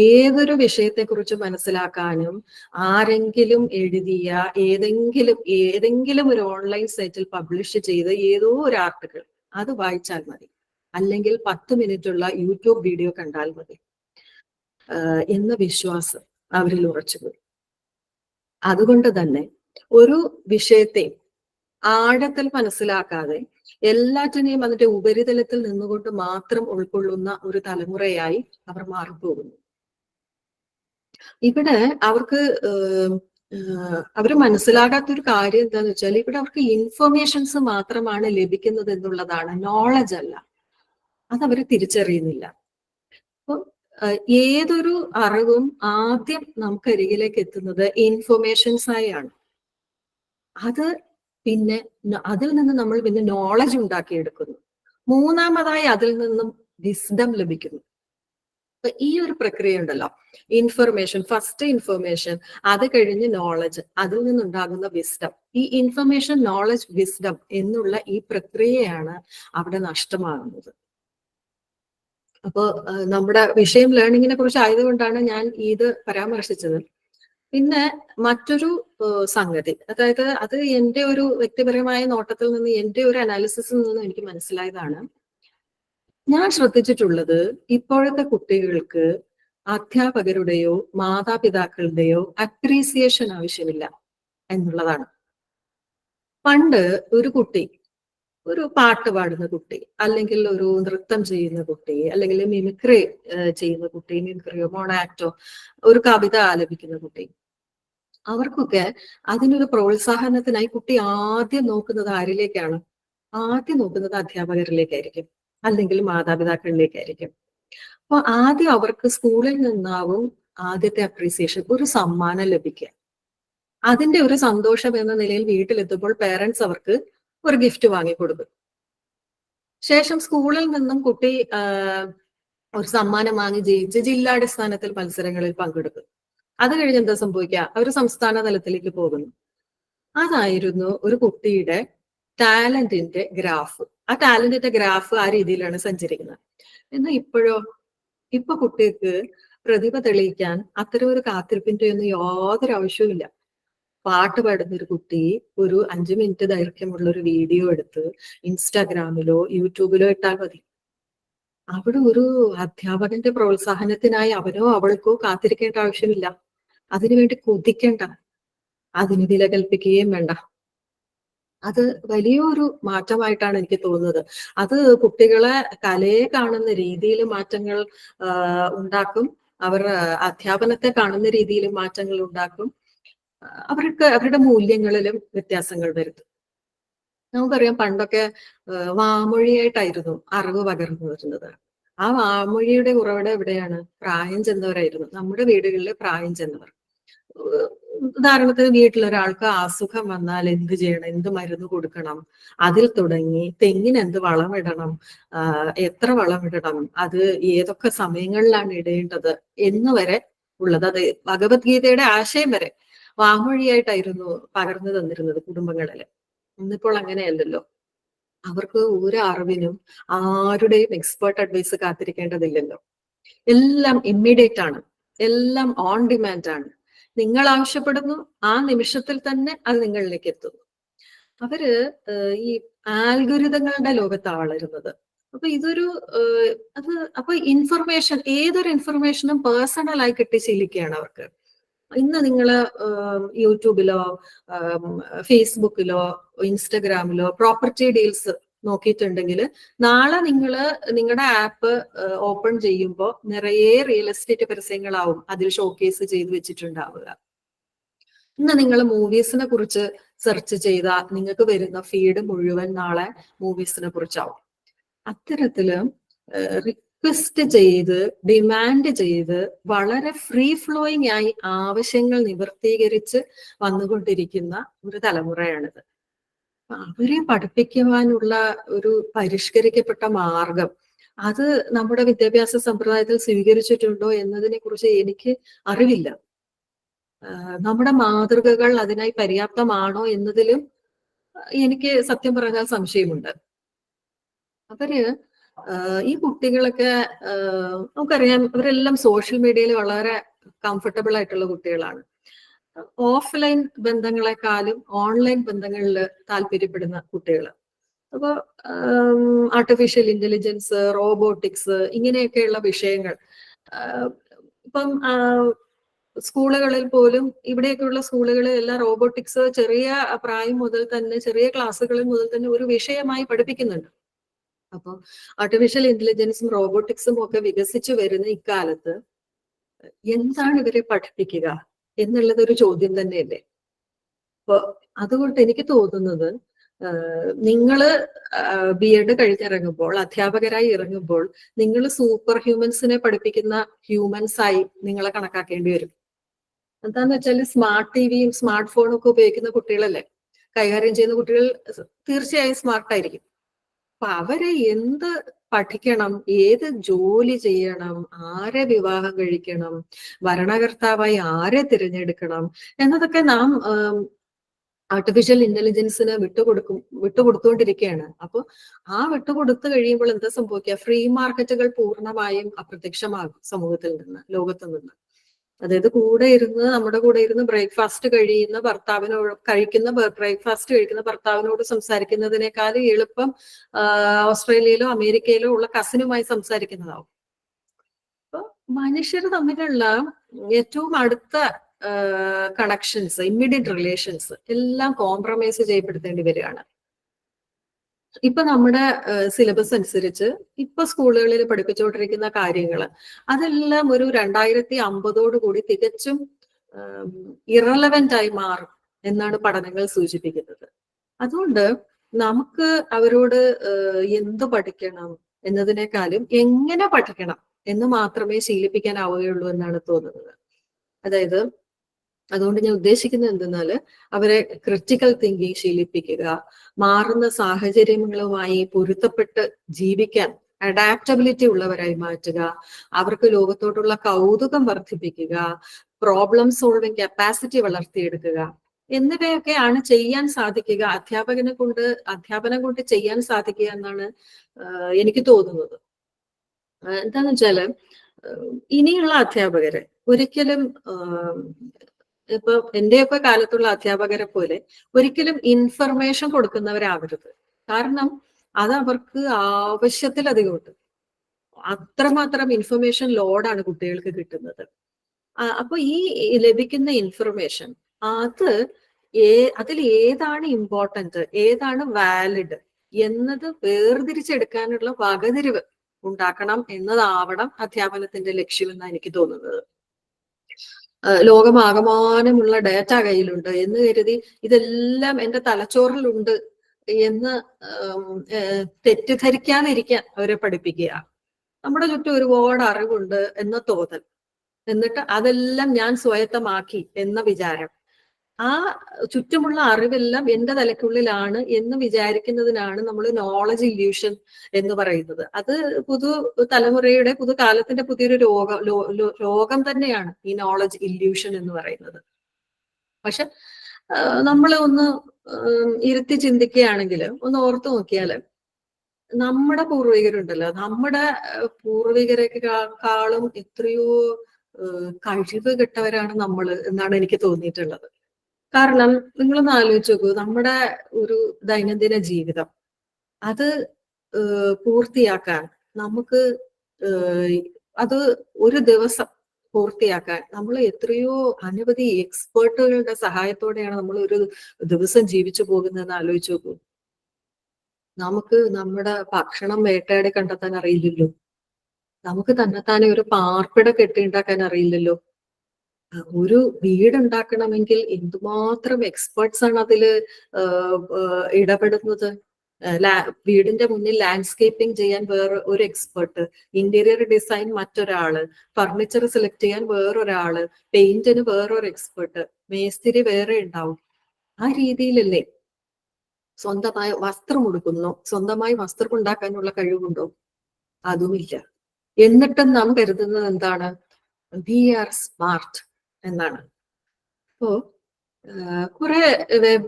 ഏതൊരു വിഷയത്തെക്കുറിച്ച് മനസ്സിലാക്കാനും ആരെങ്കിലും എഴുതിയ ഏതെങ്കിലും ഒരു ഓൺലൈൻ സൈറ്റിൽ പബ്ലിഷ് ചെയ്ത ഏതോ ഒരു ആർട്ടിക്കിൾ അത് വായിച്ചാൽ മതി, അല്ലെങ്കിൽ 10 മിനിറ്റുള്ള യൂട്യൂബ് വീഡിയോ കണ്ടാൽ മതി എന്ന വിശ്വാസം അവരിൽ ഉറച്ചുപോയി. അതുകൊണ്ട് തന്നെ ഒരു വിഷയത്തെ ആഴത്തിൽ മനസ്സിലാക്കാതെ എല്ലാറ്റിനെയും അതിന്റെ ഉപരിതലത്തിൽ നിന്നുകൊണ്ട് മാത്രം ഉൾക്കൊള്ളുന്ന ഒരു തലമുറയായി അവർ മാറിപ്പോകുന്നു. ഇവിടെ അവർക്ക് അവർ മനസ്സിലാകാത്തൊരു കാര്യം എന്താന്ന് വെച്ചാൽ, ഇവിടെ അവർക്ക് ഇൻഫർമേഷൻസ് മാത്രമാണ് ലഭിക്കുന്നത് എന്നുള്ളതാണ്, നോളജ് അല്ല. അതവർ തിരിച്ചറിയുന്നില്ല. അപ്പൊ ഏതൊരു അറിവും ആദ്യം നമുക്കരികിലേക്ക് എത്തുന്നത് ഇൻഫർമേഷൻസ് ആയാണ്. അത് പിന്നെ അതിൽ നിന്ന് നമ്മൾ പിന്നെ നോളജ് ഉണ്ടാക്കിയെടുക്കുന്നു. മൂന്നാമതായി അതിൽ നിന്നും വിസ്ഡം ലഭിക്കുന്നു. അപ്പൊ ഈ ഒരു പ്രക്രിയ ഉണ്ടല്ലോ, ഫസ്റ്റ് ഇൻഫർമേഷൻ, അത് കഴിഞ്ഞ് നോളജ്, അതിൽ നിന്നുണ്ടാകുന്ന വിസ്ഡം. ഈ ഇൻഫർമേഷൻ, നോളജ്, വിസ്ഡം എന്നുള്ള ഈ പ്രക്രിയയാണ് അവിടെ നഷ്ടമാകുന്നത്. അപ്പോ നമ്മുടെ വിഷയം ലേണിങ്ങിനെ കുറിച്ച് ആയതുകൊണ്ടാണ് ഞാൻ ഇത് പരാമർശിച്ചത്. പിന്നെ മറ്റൊരു സംഗതി, അതായത് അത് എൻ്റെ ഒരു വ്യക്തിപരമായ നോട്ടത്തിൽ നിന്ന്, എൻ്റെ ഒരു അനാലിസിസിൽ നിന്ന് എനിക്ക് മനസ്സിലായതാണ്. ഞാൻ ശ്രദ്ധിച്ചിട്ടുള്ളത്, ഇപ്പോഴത്തെ കുട്ടികൾക്ക് അധ്യാപകരുടെയോ മാതാപിതാക്കളുടെയോ അപ്രീസിയേഷൻ ആവശ്യമില്ല എന്നുള്ളതാണ്. പണ്ട് ഒരു കുട്ടി, ഒരു പാട്ട് പാടുന്ന കുട്ടി, അല്ലെങ്കിൽ ഒരു നൃത്തം ചെയ്യുന്ന കുട്ടി, അല്ലെങ്കിൽ മിമിക്രി ചെയ്യുന്ന കുട്ടി, മിമിക്രിയോ മോണാക്റ്റോ, ഒരു കവിത ആലപിക്കുന്ന കുട്ടി, അവർക്കൊക്കെ അതിനൊരു പ്രോത്സാഹനത്തിനായി കുട്ടി ആദ്യം നോക്കുന്നത് ആരിലേക്കാണ്? ആദ്യം നോക്കുന്നത് അധ്യാപകരിലേക്കായിരിക്കും, അല്ലെങ്കിൽ മാതാപിതാക്കളിലേക്കായിരിക്കും. അപ്പൊ ആദ്യം അവർക്ക് സ്കൂളിൽ നിന്നാവും ആദ്യത്തെ അപ്രീസിയേഷൻ, ഒരു സമ്മാനം ലഭിക്കുക. അതിന്റെ ഒരു സന്തോഷം എന്ന നിലയിൽ വീട്ടിലെത്തുമ്പോൾ പേരൻസ് അവർക്ക് ഒരു ഗിഫ്റ്റ് വാങ്ങിക്കൊടുക്കും. ശേഷം സ്കൂളിൽ നിന്നും കുട്ടി ഒരു സമ്മാനം വാങ്ങി ജയിച്ച് ജില്ലാടിസ്ഥാനത്തിൽ മത്സരങ്ങളിൽ പങ്കെടുക്കും. അത് കഴിഞ്ഞ് എന്താ സംഭവിക്കുക? അവർ സംസ്ഥാന തലത്തിലേക്ക് പോകുന്നു. അതായിരുന്നു ഒരു കുട്ടിയുടെ ടാലന്റിന്റെ ഗ്രാഫ്. ആ ടാലന്റിന്റെ ഗ്രാഫ് ആ രീതിയിലാണ് സഞ്ചരിക്കുന്നത്. എന്നാൽ ഇപ്പൊ കുട്ടിക്ക് പ്രതിഭ തെളിയിക്കാൻ അത്തരം ഒരു കാത്തിരിപ്പിന്റെ ഒന്നും യാതൊരു ആവശ്യവുമില്ല. പാട്ട് പാടുന്ന ഒരു കുട്ടി ഒരു 5 മിനിറ്റ് ദൈർഘ്യമുള്ള ഒരു വീഡിയോ എടുത്ത് ഇൻസ്റ്റാഗ്രാമിലോ യൂട്യൂബിലോ ഇട്ടാൽ മതി. അവിടെ ഒരു അധ്യാപകന്റെ പ്രോത്സാഹനത്തിനായി അവനോ അവൾക്കോ കാത്തിരിക്കേണ്ട ആവശ്യമില്ല. അതിനുവേണ്ടി കൊതിക്കേണ്ട, അതിന് വില കൽപ്പിക്കുകയും വേണ്ട. അത് വലിയൊരു മാറ്റമായിട്ടാണ് എനിക്ക് തോന്നുന്നത്. അത് കുട്ടികളെ കലയെ കാണുന്ന രീതിയിൽ മാറ്റങ്ങൾ ഉണ്ടാക്കും, അവർ അധ്യാപനത്തെ കാണുന്ന രീതിയിൽ മാറ്റങ്ങൾ ഉണ്ടാക്കും, അവരുടെ മൂല്യങ്ങളിലും വ്യത്യാസങ്ങൾ വരുത്തും. നമുക്കറിയാം, പണ്ടൊക്കെ വാമൊഴിയായിട്ടായിരുന്നു അറിവ് പകർന്നു വരുന്നത്. ആ വാമൊഴിയുടെ ഉറവിടം എവിടെയാണ്? പ്രായം ചെന്നവരായിരുന്നു, നമ്മുടെ വീടുകളിലെ പ്രായം ചെന്നവർ. ഉദാഹരണത്തിന് വീട്ടിലൊരാൾക്ക് അസുഖം വന്നാൽ എന്ത് ചെയ്യണം, എന്ത് മരുന്ന് കൊടുക്കണം, അതിൽ തുടങ്ങി തെങ്ങിന് എന്ത് വളമിടണം, എത്ര വളമിടണം, അത് ഏതൊക്കെ സമയങ്ങളിലാണ് ഇടേണ്ടത് എന്ന് വരെ ഉള്ളത്, അത് ഭഗവത്ഗീതയുടെ ആശയം വരെ വാമൊഴിയായിട്ടായിരുന്നു പകർന്നു തന്നിരുന്നത് കുടുംബങ്ങളില്. ഇന്നിപ്പോൾ അങ്ങനെയല്ലല്ലോ. അവർക്ക് ഒരു അറിവിനും ആരുടെയും എക്സ്പേർട്ട് അഡ്വൈസ് കാത്തിരിക്കേണ്ടതില്ലല്ലോ. എല്ലാം ഇമ്മീഡിയറ്റ് ആണ്. എല്ലാം ഓൺ ഡിമാൻഡ് ആണ്. നിങ്ങൾ ആവശ്യപ്പെടുന്നു, ആ നിമിഷത്തിൽ തന്നെ അത് നിങ്ങളിലേക്ക് എത്തുന്നു. അവര് ഈ ആൽഗുരിതങ്ങളുടെ ലോകത്താണ് വളരുന്നത്. അപ്പൊ ഇതൊരു അപ്പൊ ഇൻഫർമേഷൻ, ഏതൊരു ഇൻഫർമേഷനും പേഴ്സണൽ ആയി കിട്ടി ശീലിക്കുകയാണ് അവർക്ക്. ഇന്ന് നിങ്ങള് യൂട്യൂബിലോ ഫേസ്ബുക്കിലോ ഇൻസ്റ്റഗ്രാമിലോ പ്രോപ്പർട്ടി ഡീൽസ് നോക്കിയിട്ടുണ്ടെങ്കിൽ നാളെ നിങ്ങളുടെ ആപ്പ് ഓപ്പൺ ചെയ്യുമ്പോൾ നിറയെ റിയൽ എസ്റ്റേറ്റ് പരസ്യങ്ങളാവും അതിൽ ഷോക്കേസ് ചെയ്ത് വെച്ചിട്ടുണ്ടാവുക. ഇന്ന് നിങ്ങൾ മൂവീസിനെ കുറിച്ച് സെർച്ച് ചെയ്താൽ നിങ്ങൾക്ക് വരുന്ന ഫീഡ് മുഴുവൻ നാളെ മൂവീസിനെ കുറിച്ചാവും. അത്തരത്തില് റിക്വസ്റ്റ് ചെയ്ത് ഡിമാൻഡ് ചെയ്ത് വളരെ ഫ്രീ ഫ്ലോയിങ് ആയി ആവശ്യങ്ങൾ നിവർത്തീകരിച്ച് വന്നുകൊണ്ടിരിക്കുന്ന ഒരു തലമുറയാണിത്. അവരെ പഠിപ്പിക്കുവാനുള്ള ഒരു പരിഷ്കരിക്കപ്പെട്ട മാർഗം അത് നമ്മുടെ വിദ്യാഭ്യാസ സമ്പ്രദായത്തിൽ സ്വീകരിച്ചിട്ടുണ്ടോ എന്നതിനെ കുറിച്ച് എനിക്ക് അറിവില്ല. നമ്മുടെ മാതൃകകൾ അതിനായി പര്യാപ്തമാണോ എന്നതിലും എനിക്ക് സത്യം പറഞ്ഞാൽ സംശയമുണ്ട്. അവര് ഈ കുട്ടികളൊക്കെ നമുക്കറിയാം, അവരെല്ലാം സോഷ്യൽ മീഡിയയിൽ വളരെ കംഫർട്ടബിൾ ആയിട്ടുള്ള കുട്ടികളാണ്. ഓഫ്ലൈൻ ബന്ധങ്ങളെക്കാളും ഓൺലൈൻ ബന്ധങ്ങളിൽ താല്പര്യപ്പെടുന്ന കുട്ടികൾ. അപ്പോൾ ആർട്ടിഫിഷ്യൽ ഇന്റലിജൻസ്, റോബോട്ടിക്സ് ഇങ്ങനെയൊക്കെയുള്ള വിഷയങ്ങൾ ഇപ്പം സ്കൂളുകളിൽ പോലും, ഇവിടെയൊക്കെയുള്ള സ്കൂളുകളിൽ എല്ലാം റോബോട്ടിക്സ് ചെറിയ പ്രായം മുതൽ തന്നെ, ചെറിയ ക്ലാസ്സുകളിൽ മുതൽ തന്നെ ഒരു വിഷയമായി പഠിപ്പിക്കുന്നുണ്ട്. അപ്പോൾ ആർട്ടിഫിഷ്യൽ ഇന്റലിജൻസും റോബോട്ടിക്സും ഒക്കെ വികസിച്ചു വരുന്ന ഇക്കാലത്ത് എന്താണ് ഇവരെ പഠിപ്പിക്കുക എന്നുള്ളത് ഒരു ചോദ്യം തന്നെയല്ലേ. അപ്പൊ അതുകൊണ്ട് എനിക്ക് തോന്നുന്നത് നിങ്ങള് BEd കഴിഞ്ഞിറങ്ങുമ്പോൾ, അധ്യാപകരായി ഇറങ്ങുമ്പോൾ നിങ്ങൾ സൂപ്പർ ഹ്യൂമൻസിനെ പഠിപ്പിക്കുന്ന ഹ്യൂമൻസായി നിങ്ങളെ കണക്കാക്കേണ്ടി വരും. എന്താന്ന് വെച്ചാൽ സ്മാർട്ട് ടിവിയും സ്മാർട്ട് ഫോണും ഒക്കെ ഉപയോഗിക്കുന്ന കുട്ടികളല്ലേ, കൈകാര്യം ചെയ്യുന്ന കുട്ടികൾ തീർച്ചയായും സ്മാർട്ടായിരിക്കും. അപ്പൊ അവരെ എന്ത് പഠിക്കണം, ഏത് ജോലി ചെയ്യണം, ആരെ വിവാഹം കഴിക്കണം, ഭരണകർത്താവായി ആരെ തിരഞ്ഞെടുക്കണം എന്നതൊക്കെ നാം ആർട്ടിഫിഷ്യൽ ഇന്റലിജൻസിന് വിട്ടുകൊടുത്തുകൊണ്ടിരിക്കുകയാണ്. അപ്പൊ ആ വിട്ടുകൊടുത്തു കഴിയുമ്പോൾ എന്താ സംഭവിക്കുക? ഫ്രീ മാർക്കറ്റുകൾ പൂർണ്ണമായും അപ്രത്യക്ഷമാകും സമൂഹത്തിൽ നിന്ന്, ലോകത്ത് നിന്ന്. അതായത് നമ്മുടെ കൂടെ ഇരുന്ന് ബ്രേക്ക്ഫാസ്റ്റ് കഴിക്കുന്ന ഭർത്താവിനോട് സംസാരിക്കുന്നതിനേക്കാളും എളുപ്പം ഓസ്ട്രേലിയയിലോ അമേരിക്കയിലോ ഉള്ള കസിനുമായി സംസാരിക്കുന്നതാവും. അപ്പൊ മനുഷ്യർ തമ്മിലുള്ള ഏറ്റവും അടുത്ത കണക്ഷൻസ്, ഇമ്മീഡിയറ്റ് റിലേഷൻസ് എല്ലാം കോംപ്രമൈസ് ചെയ്യപ്പെടുത്തേണ്ടി വരികയാണ്. ഇപ്പൊ നമ്മുടെ സിലബസ് അനുസരിച്ച് ഇപ്പൊ സ്കൂളുകളിൽ പഠിപ്പിച്ചുകൊണ്ടിരിക്കുന്ന കാര്യങ്ങൾ അതെല്ലാം ഒരു 2050 തികച്ചും ഇറലവന്റ് ആയി മാറും എന്നാണ് പഠനങ്ങൾ സൂചിപ്പിക്കുന്നത്. അതുകൊണ്ട് നമുക്ക് അവരോട് എന്ത് പഠിക്കണം എന്നതിനേക്കാളും എങ്ങനെ പഠിക്കണം എന്ന് മാത്രമേ ശീലിപ്പിക്കാനാവുകയുള്ളൂ എന്നാണ് തോന്നുന്നത്. അതായത് അതുകൊണ്ട് ഞാൻ ഉദ്ദേശിക്കുന്നത് എന്തെന്നാൽ അവരെ ക്രിറ്റിക്കൽ തിങ്കിങ് ശീലിപ്പിക്കുക, മാറുന്ന സാഹചര്യങ്ങളുമായി പൊരുത്തപ്പെട്ട് ജീവിക്കാൻ അഡാപ്റ്റബിലിറ്റി ഉള്ളവരായി മാറ്റുക, അവർക്ക് ലോകത്തോടുള്ള കൗതുകം വർദ്ധിപ്പിക്കുക, പ്രോബ്ലം സോൾവിങ് കപ്പാസിറ്റി വളർത്തിയെടുക്കുക എന്നിവയൊക്കെയാണ് ചെയ്യാൻ സാധിക്കുക, അധ്യാപനം കൊണ്ട് ചെയ്യാൻ സാധിക്കുക എന്നാണ് എനിക്ക് തോന്നുന്നത്. എന്താന്ന് വെച്ചാല് ഇനിയുള്ള അധ്യാപകര് ഒരിക്കലും ഇപ്പൊ എന്റെയൊക്കെ കാലത്തുള്ള അധ്യാപകരെ പോലെ ഒരിക്കലും ഇൻഫർമേഷൻ കൊടുക്കുന്നവരാവരുത്. കാരണം അത് അവർക്ക് ആവശ്യത്തിലധികം ഉണ്ട്. അത്രമാത്രം ഇൻഫർമേഷൻ ലോഡാണ് കുട്ടികൾക്ക് കിട്ടുന്നത്. അപ്പൊ ഈ ലഭിക്കുന്ന ഇൻഫർമേഷൻ അതിൽ ഏതാണ് ഇമ്പോർട്ടന്റ്, ഏതാണ് വാലിഡ് എന്നത് വേർതിരിച്ചെടുക്കാനുള്ള വകതിരിവ് ഉണ്ടാക്കണം എന്നതാവണം അധ്യാപനത്തിന്റെ ലക്ഷ്യമെന്നാണ് എനിക്ക് തോന്നുന്നത്. ലോകമാകമാനമുള്ള ഡാറ്റ കയ്യിലുണ്ട് എന്ന് കരുതി ഇതെല്ലാം എന്റെ തലച്ചോറിലുണ്ട് എന്ന് തെറ്റിദ്ധരിക്കാതിരിക്കാൻ അവരെ പഠിപ്പിക്കുക. നമ്മുടെ ചുറ്റും ഒരുപാട് അറിവുണ്ട് എന്ന തോന്നൽ, എന്നിട്ട് അതെല്ലാം ഞാൻ സ്വായത്തമാക്കി എന്ന വിചാരം, ആ ചുറ്റുമുള്ള അറിവെല്ലാം എന്റെ തലയ്ക്കുള്ളിലാണ് എന്ന് വിചാരിക്കുന്നതിനാണ് നമ്മൾ നോളജ് ഇല്യൂഷൻ എന്ന് പറയുന്നത്. അത് തലമുറയുടെ പുതുകാലത്തിന്റെ പുതിയൊരു രോഗം തന്നെയാണ് ഈ നോളജ് ഇല്യൂഷൻ എന്ന് പറയുന്നത്. പക്ഷെ നമ്മൾ ഒന്ന് ഇരുത്തി ചിന്തിക്കുകയാണെങ്കിൽ, ഒന്ന് ഓർത്തു നോക്കിയാൽ നമ്മുടെ പൂർവികരുണ്ടല്ലോ, നമ്മുടെ പൂർവികരെക്കാളും എത്രയോ കഴിവ് കെട്ടവരാണ് നമ്മൾ എന്നാണ് എനിക്ക് തോന്നിയിട്ടുള്ളത്. കാരണം നിങ്ങളൊന്ന് ആലോചിച്ച് നോക്കൂ, നമ്മുടെ ഒരു ദൈനംദിന ജീവിതം അത് പൂർത്തിയാക്കാൻ നമുക്ക് അത് ഒരു ദിവസം പൂർത്തിയാക്കാൻ നമ്മൾ എത്രയോ അനവധി എക്സ്പേർട്ടുകളുടെ സഹായത്തോടെയാണ് നമ്മൾ ഒരു ദിവസം ജീവിച്ചു പോകുന്നതെന്ന് ആലോചിച്ച് നോക്കൂ. നമുക്ക് നമ്മുടെ ഭക്ഷണം വേട്ടയാടി കണ്ടെത്താൻ അറിയില്ലല്ലോ. നമുക്ക് തന്നെത്താനെ ഒരു പാർപ്പിട കെട്ടിയുണ്ടാക്കാൻ അറിയില്ലല്ലോ. ഒരു വീടുണ്ടാക്കണമെങ്കിൽ എന്തുമാത്രം എക്സ്പേർട്സ് ആണ് അതില് ഇടപെടുന്നത്. വീടിന്റെ മുന്നിൽ ലാൻഡ്സ്കേപ്പിംഗ് ചെയ്യാൻ വേറെ ഒരു എക്സ്പെർട്ട്, ഇന്റീരിയർ ഡിസൈൻ മറ്റൊരാള്, ഫർണിച്ചർ സെലക്ട് ചെയ്യാൻ വേറൊരാള്, പെയിന്റിന് വേറൊരു എക്സ്പെർട്ട്, മേസ്തിരി വേറെ ഉണ്ടാവും. ആ രീതിയിലല്ലേ. സ്വന്തമായി വസ്ത്രം ഉടുക്കുന്നു, സ്വന്തമായി വസ്ത്രം ഉണ്ടാക്കാനുള്ള കഴിവുണ്ടോ? അതുമില്ല. എന്നിട്ടും നാം കരുതുന്നത് എന്താണ്? വി ആർ സ്മാർട്ട് എന്നാണ്. അപ്പോ കുറെ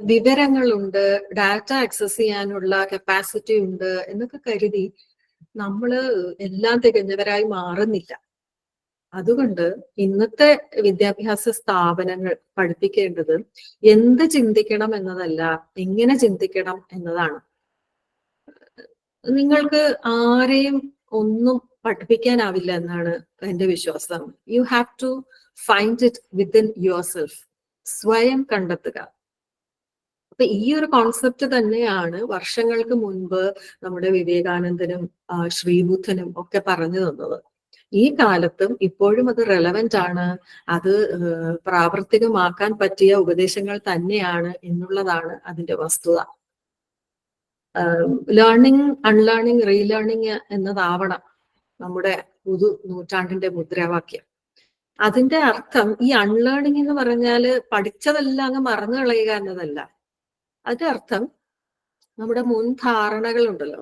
വിവരങ്ങളുണ്ട്, ഡാറ്റ ആക്സസ് ചെയ്യാനുള്ള കപ്പാസിറ്റി ഉണ്ട് എന്നൊക്കെ കരുതി നമ്മള് എല്ലാം തികഞ്ഞവരായി മാറുന്നില്ല. അതുകൊണ്ട് ഇന്നത്തെ വിദ്യാഭ്യാസ സ്ഥാപനങ്ങൾ പഠിപ്പിക്കേണ്ടത് എന്ത് ചിന്തിക്കണം എന്നതല്ല, എങ്ങനെ ചിന്തിക്കണം എന്നതാണ്. നിങ്ങൾക്ക് ആരെയും ഒന്നും പഠിപ്പിക്കാനാവില്ല എന്നാണ് എന്റെ വിശ്വാസം. You have to find it within yourself. സ്വയം കണ്ടെത്തുക. അപ്പൊ ഈ ഒരു കോൺസെപ്റ്റ് തന്നെയാണ് വർഷങ്ങൾക്ക് മുൻപ് നമ്മുടെ വിവേകാനന്ദനും ശ്രീബുദ്ധനും ഒക്കെ പറഞ്ഞു തന്നത്. ഈ കാലത്തും ഇപ്പോഴും അത് റെലവെന്റ് ആണ്, അത് പ്രാവർത്തികമാക്കാൻ പറ്റിയ ഉപദേശങ്ങൾ തന്നെയാണ് എന്നുള്ളതാണ് അതിന്റെ വസ്തുത. ലേണിംഗ്, അൺലേണിംഗ്, റീലേണിംഗ് എന്നതാവണം നമ്മുടെ പുതു നൂറ്റാണ്ടിന്റെ മുദ്രാവാക്യം. അതിന്റെ അർത്ഥം ഈ അൺലേണിംഗ് എന്ന് പറഞ്ഞാല് പഠിച്ചതെല്ലാം അങ്ങ് മറന്നു കളയുക എന്നതല്ല. അതിന്റെ അർത്ഥം നമ്മുടെ മുൻധാരണകൾ ഉണ്ടല്ലോ,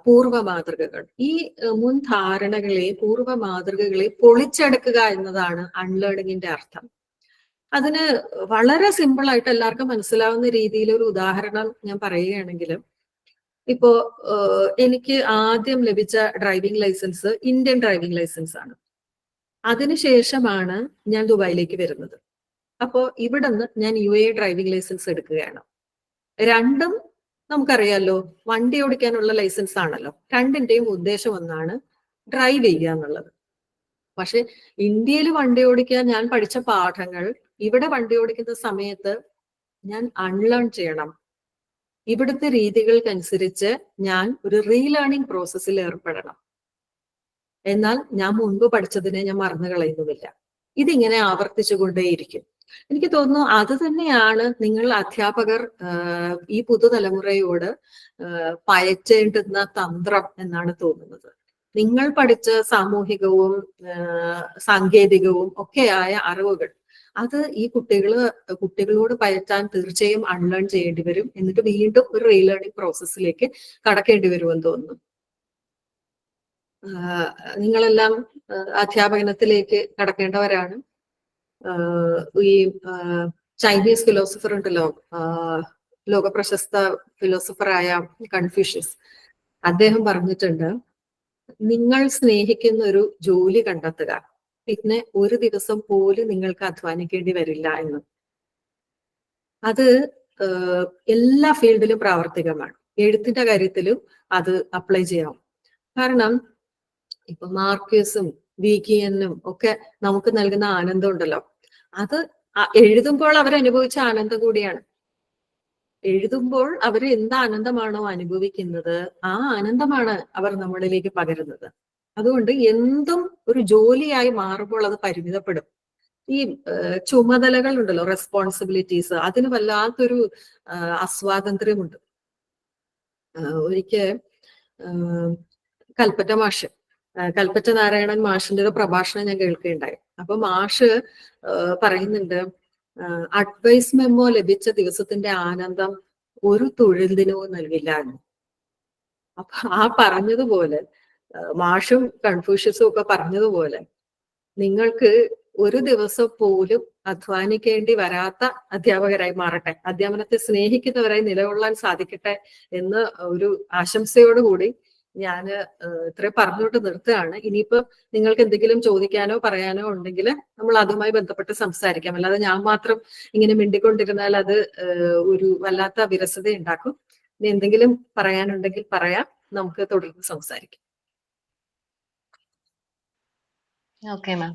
പൂർവ്വ മാതൃകകൾ, ഈ മുൻധാരണകളെ, പൂർവ്വ മാതൃകകളെ പൊളിച്ചെടുക്കുക എന്നതാണ് അൺലേണിംഗിന്റെ അർത്ഥം. അതിന് വളരെ സിമ്പിൾ ആയിട്ട് എല്ലാവർക്കും മനസ്സിലാവുന്ന രീതിയിൽ ഒരു ഉദാഹരണം ഞാൻ പറയുകയാണെങ്കിൽ, ഇപ്പോ എനിക്ക് ആദ്യം ലഭിച്ച driving licence Indian driving licence ആണ്. അതിനുശേഷമാണ് ഞാൻ ദുബായിലേക്ക് വരുന്നത്. അപ്പോ ഇവിടുന്ന് ഞാൻ UAE ഡ്രൈവിംഗ് ലൈസൻസ് എടുക്കുകയാണ്. രണ്ടും നമുക്കറിയാലോ, വണ്ടി ഓടിക്കാനുള്ള ലൈസൻസ് ആണല്ലോ. രണ്ടിന്റെയും ഉദ്ദേശം ഒന്നാണ്, ഡ്രൈവ് ചെയ്യുക എന്നുള്ളത്. പക്ഷെ ഇന്ത്യയിൽ വണ്ടി ഓടിക്കാൻ ഞാൻ പഠിച്ച പാഠങ്ങൾ ഇവിടെ വണ്ടി ഓടിക്കുന്ന സമയത്ത് ഞാൻ അൺലേൺ ചെയ്യണം. ഇവിടുത്തെ രീതികൾക്കനുസരിച്ച് ഞാൻ ഒരു റീലേണിംഗ് പ്രോസസ്സിൽ ഏർപ്പെടണം. എന്നാൽ ഞാൻ മുൻപ് പഠിച്ചതിനെ ഞാൻ മറന്നു കളയുന്നുമില്ല. ഇതിങ്ങനെ ആവർത്തിച്ചുകൊണ്ടേയിരിക്കും. എനിക്ക് തോന്നുന്നു അത് തന്നെയാണ് നിങ്ങൾ അധ്യാപകർ ഈ പുതുതലമുറയോട് പയറ്റേണ്ടുന്ന തന്ത്രം എന്നാണ് തോന്നുന്നത്. നിങ്ങൾ പഠിച്ച സാമൂഹികവും സാങ്കേതികവും ഒക്കെയായ അറിവുകൾ അത് ഈ കുട്ടികളോട് പയറ്റാൻ തീർച്ചയായും അൺലേൺ ചെയ്യേണ്ടി വരും. എന്നിട്ട് വീണ്ടും ഒരു റീലേണിംഗ് പ്രോസസ്സിലേക്ക് കടക്കേണ്ടി വരുമെന്ന് തോന്നുന്നു. നിങ്ങളെല്ലാം അധ്യാപനത്തിലേക്ക് കടക്കേണ്ടവരാണ്. ഈ ചൈനീസ് ഫിലോസഫർ ഉണ്ടല്ലോ, ലോകപ്രശസ്ത ഫിലോസഫറായ കൺഫ്യൂഷ്യസ്, അദ്ദേഹം പറഞ്ഞിട്ടുണ്ട്, നിങ്ങൾ സ്നേഹിക്കുന്ന ഒരു ജോലി കണ്ടെത്തുക, പിന്നെ ഒരു ദിവസം പോലും നിങ്ങൾക്ക് അധ്വാനിക്കേണ്ടി വരില്ല എന്ന്. അത് എല്ലാ ഫീൽഡിലും പ്രാവർത്തികമാണ്. എഴുത്തിന്റെ കാര്യത്തിലും അത് അപ്ലൈ ചെയ്യാം. കാരണം ഇപ്പൊ മാർക്യൂസും വീഗിയനും ഒക്കെ നമുക്ക് നൽകുന്ന ആനന്ദം ഉണ്ടല്ലോ, അത് എഴുതുമ്പോൾ അവരനുഭവിച്ച ആനന്ദം കൂടിയാണ്. എഴുതുമ്പോൾ അവർ എന്ത് ആനന്ദമാണോ അനുഭവിക്കുന്നത്, ആ ആനന്ദമാണ് അവർ നമ്മളിലേക്ക് പകരുന്നത്. അതുകൊണ്ട് എന്തും ഒരു ജോലിയായി മാറുമ്പോൾ അത് പരിമിതപ്പെടും. ഈ ചുമതലകൾ ഉണ്ടല്ലോ, റെസ്പോൺസിബിലിറ്റീസ്, അതിന് വല്ലാത്തൊരു അസ്വാതന്ത്ര്യമുണ്ട്. ഒരിക്കൽ കൽപ്പറ്റ നാരായണൻ മാഷിന്റെ ഒരു പ്രഭാഷണം ഞാൻ കേൾക്കുകയുണ്ടായി. അപ്പൊ മാഷ് പറയുന്നുണ്ട്, അഡ്വൈസ് മെമ്മോ ലഭിച്ച ദിവസത്തിന്റെ ആനന്ദം ഒരു തൊഴിൽ ദിനവും നൽകില്ല എന്ന്. അപ്പൊ ആ പറഞ്ഞതുപോലെ, മാഷും കൺഫ്യൂഷ്യസും ഒക്കെ പറഞ്ഞതുപോലെ, നിങ്ങൾക്ക് ഒരു ദിവസം പോലും അധ്വാനിക്കേണ്ടി വരാത്ത അധ്യാപകരായി മാറട്ടെ, അധ്യാപനത്തെ സ്നേഹിക്കുന്നവരായി നിലകൊള്ളാൻ സാധിക്കട്ടെ എന്ന് ഒരു ആശംസയോടുകൂടി ഞാൻ ഇത്രയും പറഞ്ഞുകൊണ്ട് നിർത്തുകയാണ്. ഇനിയിപ്പോ നിങ്ങൾക്ക് എന്തെങ്കിലും ചോദിക്കാനോ പറയാനോ ഉണ്ടെങ്കിൽ നമ്മൾ അതുമായി ബന്ധപ്പെട്ട് സംസാരിക്കാം. അല്ലാതെ ഞാൻ മാത്രം ഇങ്ങനെ മിണ്ടിക്കൊണ്ടിരുന്നാൽ അത് ഒരു വല്ലാത്ത വിരസത ഉണ്ടാക്കും. ഇനി എന്തെങ്കിലും പറയാനുണ്ടെങ്കിൽ പറയാം, നമുക്ക് തുടർന്ന് സംസാരിക്കാം. Okay ma'am.